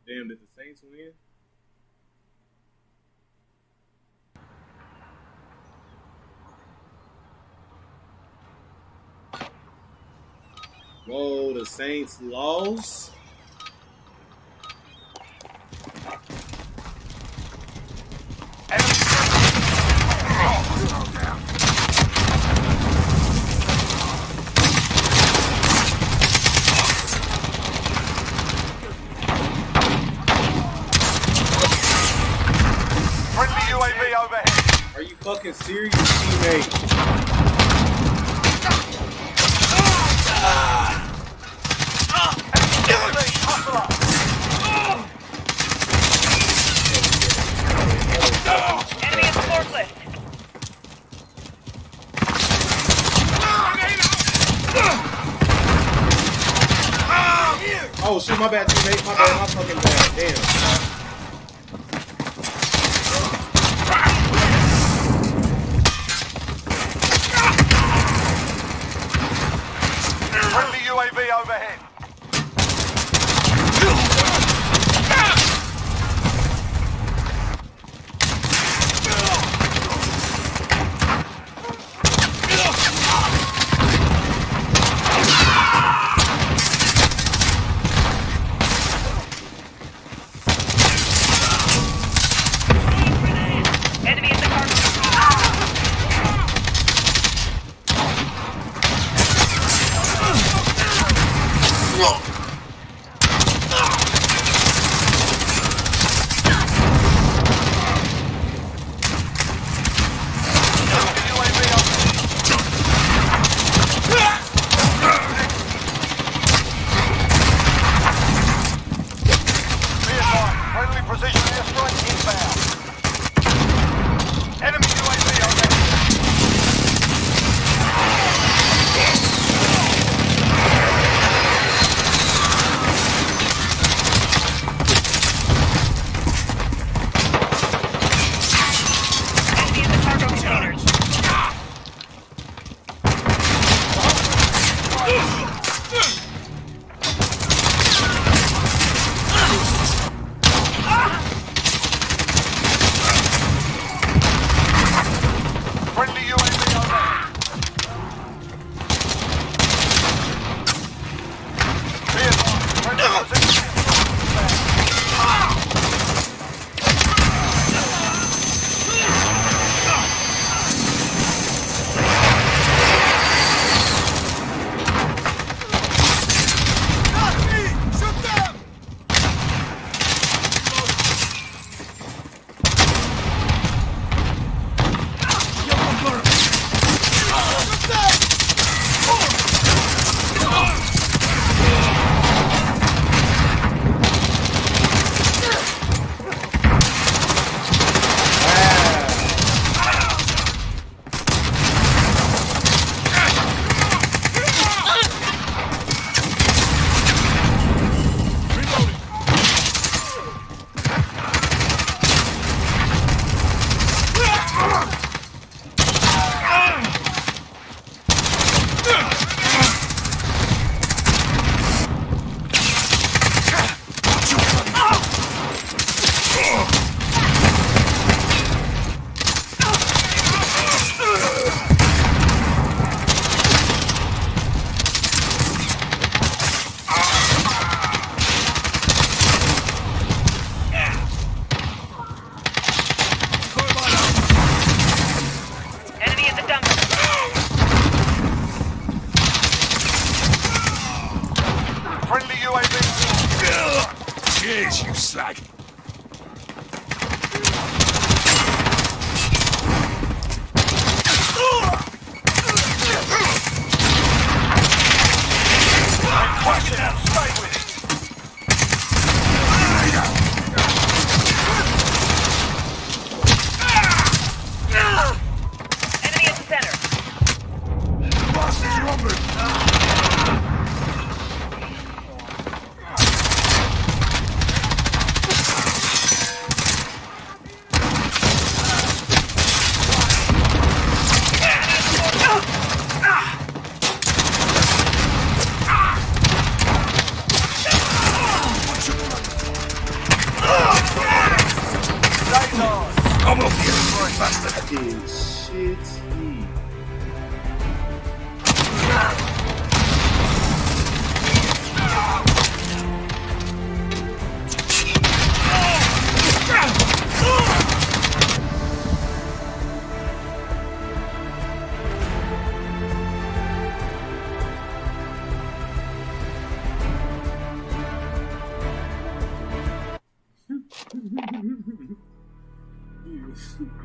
Damn, did the Saints win? Whoa, the Saints lost? Friendly UAV overhead. Are you fucking serious, teammate? Hustle up. Enemy at the forklift. Oh shit, my bad, teammate. My bad, my fucking bad. Damn. Friendly UAV overhead. Enemy at the car. Friendly precision airstrike inbound. Enemy UAV overhead. slag. Push it out, stay with it. Enemy at the center. I'm not the right bastard. Fucking shit.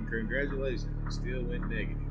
Congratulations, you still went negative.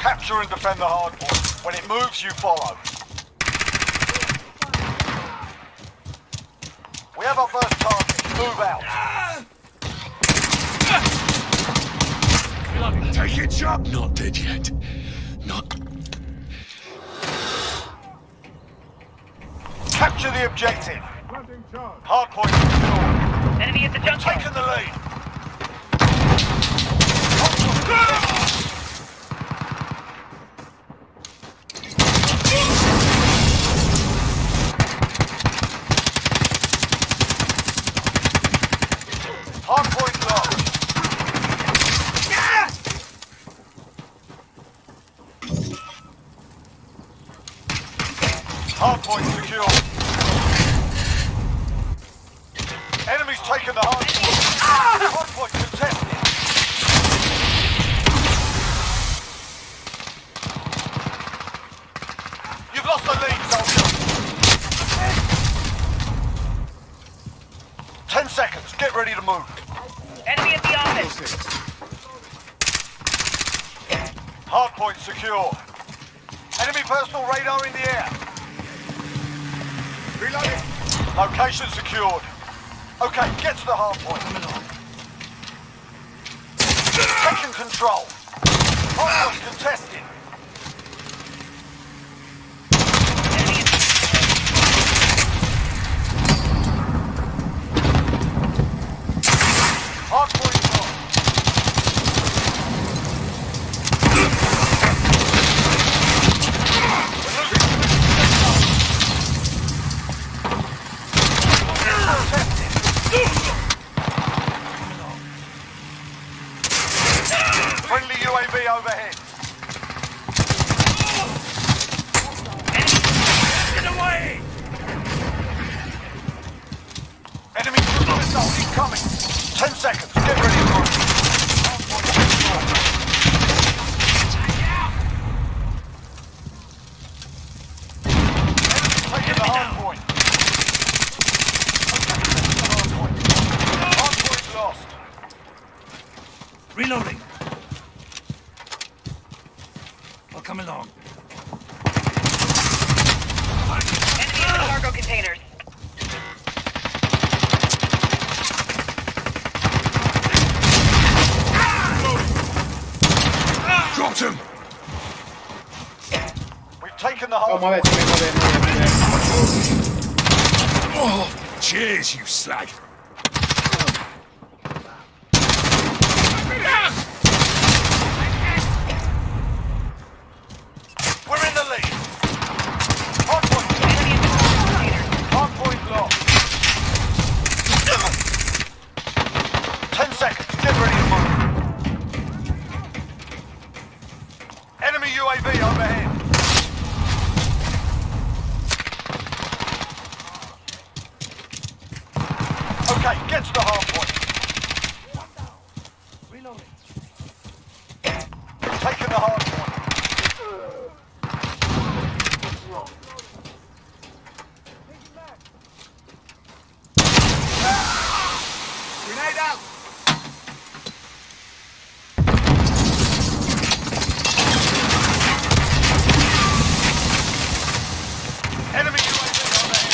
Capture and defend the hard point. When it moves, you follow. We have our first target. Move out. Take it, Chuck. Not dead yet. Not. Capture the objective. Hard point secure. Enemy at the junction. Taking the lead. Hard point lost. Hard point secure. Enemy's taken the hard point. Hard point contested. You've lost the lead, soldier. 10 seconds. Get ready to move. Enemy at the office. Hard point secure. Enemy personal radar in the air. Reloading. Location secured. Okay, get to the hard point. Taking control. Hard point contested. Hard point lost. Friendly UAV overhead. Get away. Enemy cruise missile incoming. 10 seconds. Get ready to move. Hard point secure. Enemy taking the hard point. Hard point lost. Reloading. I'll come along. Enemy in the cargo containers. Got him. We've taken the Oh, hard my bad, point. my bad. Oh, cheers, you slag. We're in the lead. Hard point. Enemy in the cargo containers. Hard point lost. 10 seconds. Get ready to move. Enemy UAV overhead. Okay, get to the hard point. Reloading. Taking the hard point. Grenade out. Enemy UAV overhead.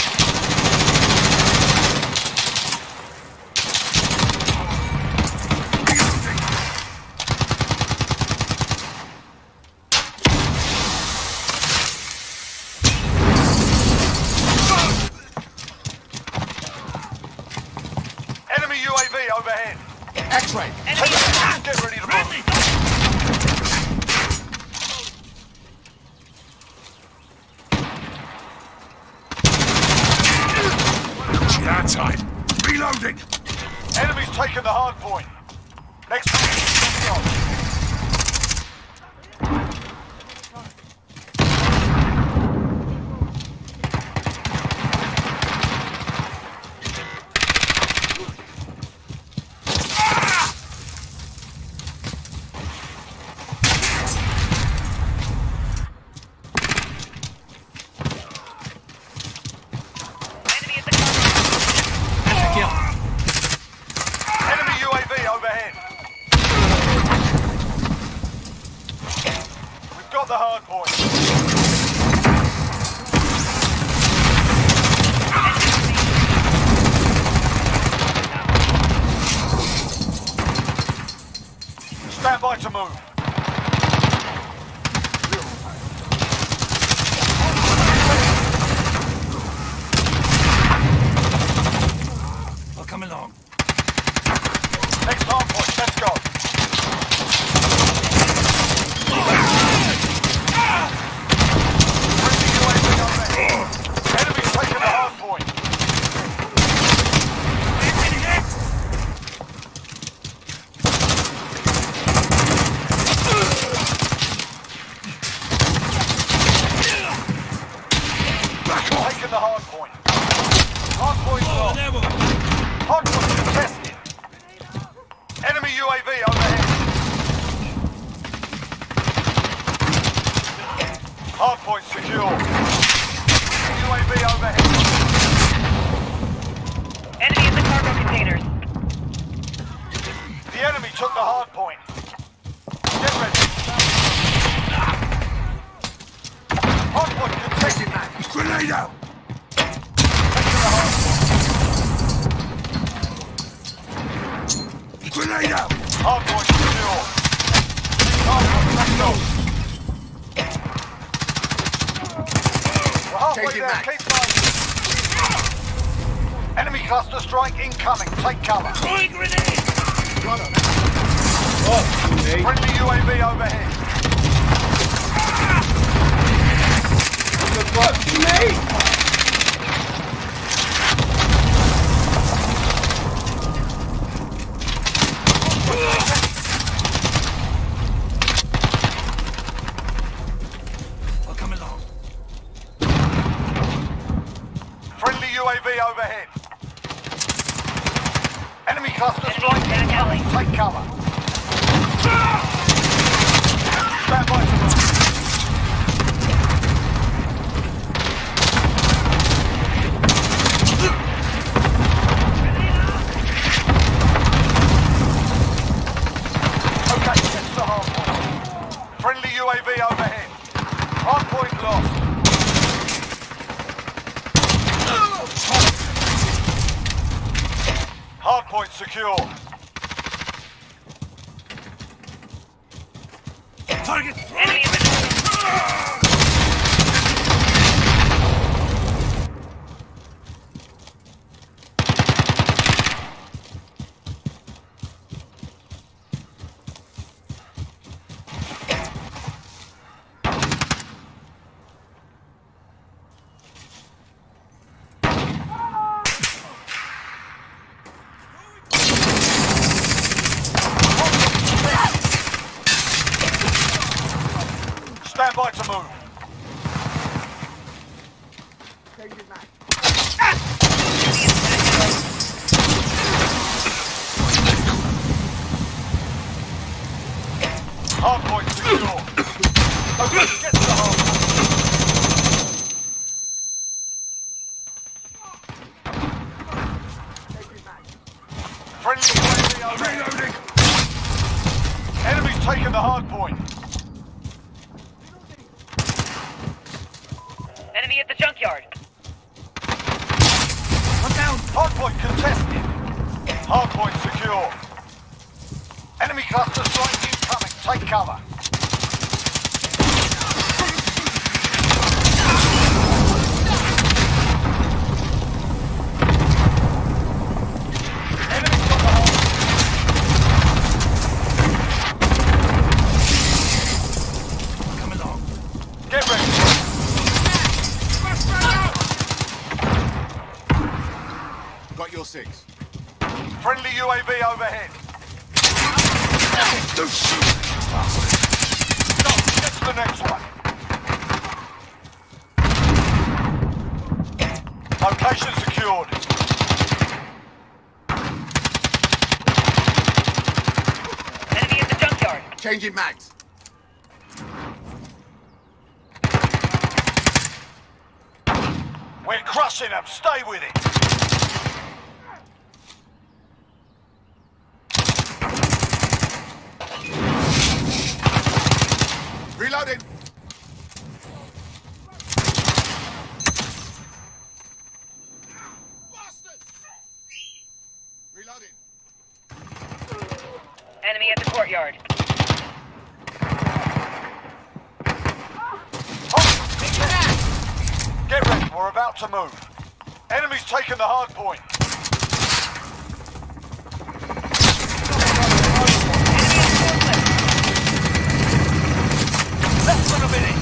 Enemy UAV overhead. X-ray. Take it. Get ready to move. That time. Reloading. Enemy's taken the hard point. Next one. Enemy at the cargo. Enemy UAV overhead. Stand by to move. I'll come along. Next hard point, let's go. Enemy's taking the hard point. Taking the hard point. Hard point lost. Hard point contested. Enemy UAV overhead. Hard point secure. UAV overhead. Enemy in the cargo containers. The enemy took the hard point. Get ready. Hard point contested. Grenade out! Taking the hard point. Grenade out! Hard point secure. Hard point knocked off. We're halfway there. Keep moving. Enemy cluster strike incoming. Take cover. Throwing grenade! Friendly UAV overhead. What the fuck, teammate? I'll come along. Friendly UAV overhead. Enemy cluster Enemy strike in back alley. incoming. Take cover. Stand by to move. Okay, get to the hard point. Friendly UAV overhead. Hard point lost. Hard point secure. Target! Enemy in the Stand by to move. Hard point secure. Okay, get to the hard point. Friendly UAV overhead. Enemy's taking the hard point. enemy at the junkyard. I'm down. Hardpoint contested. Hardpoint secure. Enemy cluster strike incoming. Take cover. Enemy's got the hold. Come along. Get ready. Got your six. Friendly UAV overhead. Don't shoot! No, get to the next one. Location secured. Enemy at the junkyard. Changing mags. We're crushing them. Stay with it. Reloading. Reloading. Enemy at the courtyard. Get ready, we're about to move. Enemy's taken the hard point. Less than a minute.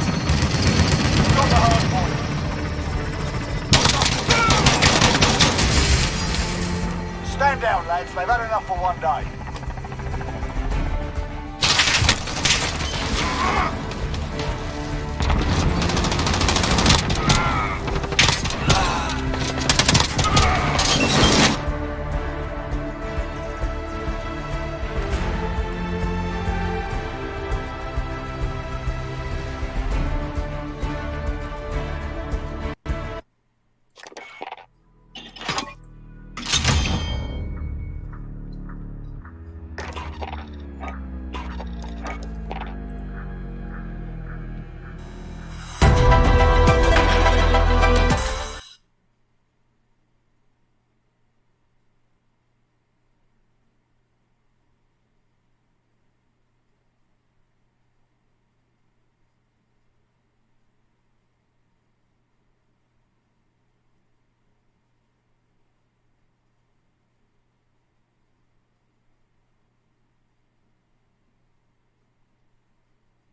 We've got the hard point. Stand down, lads. They've had enough for one day.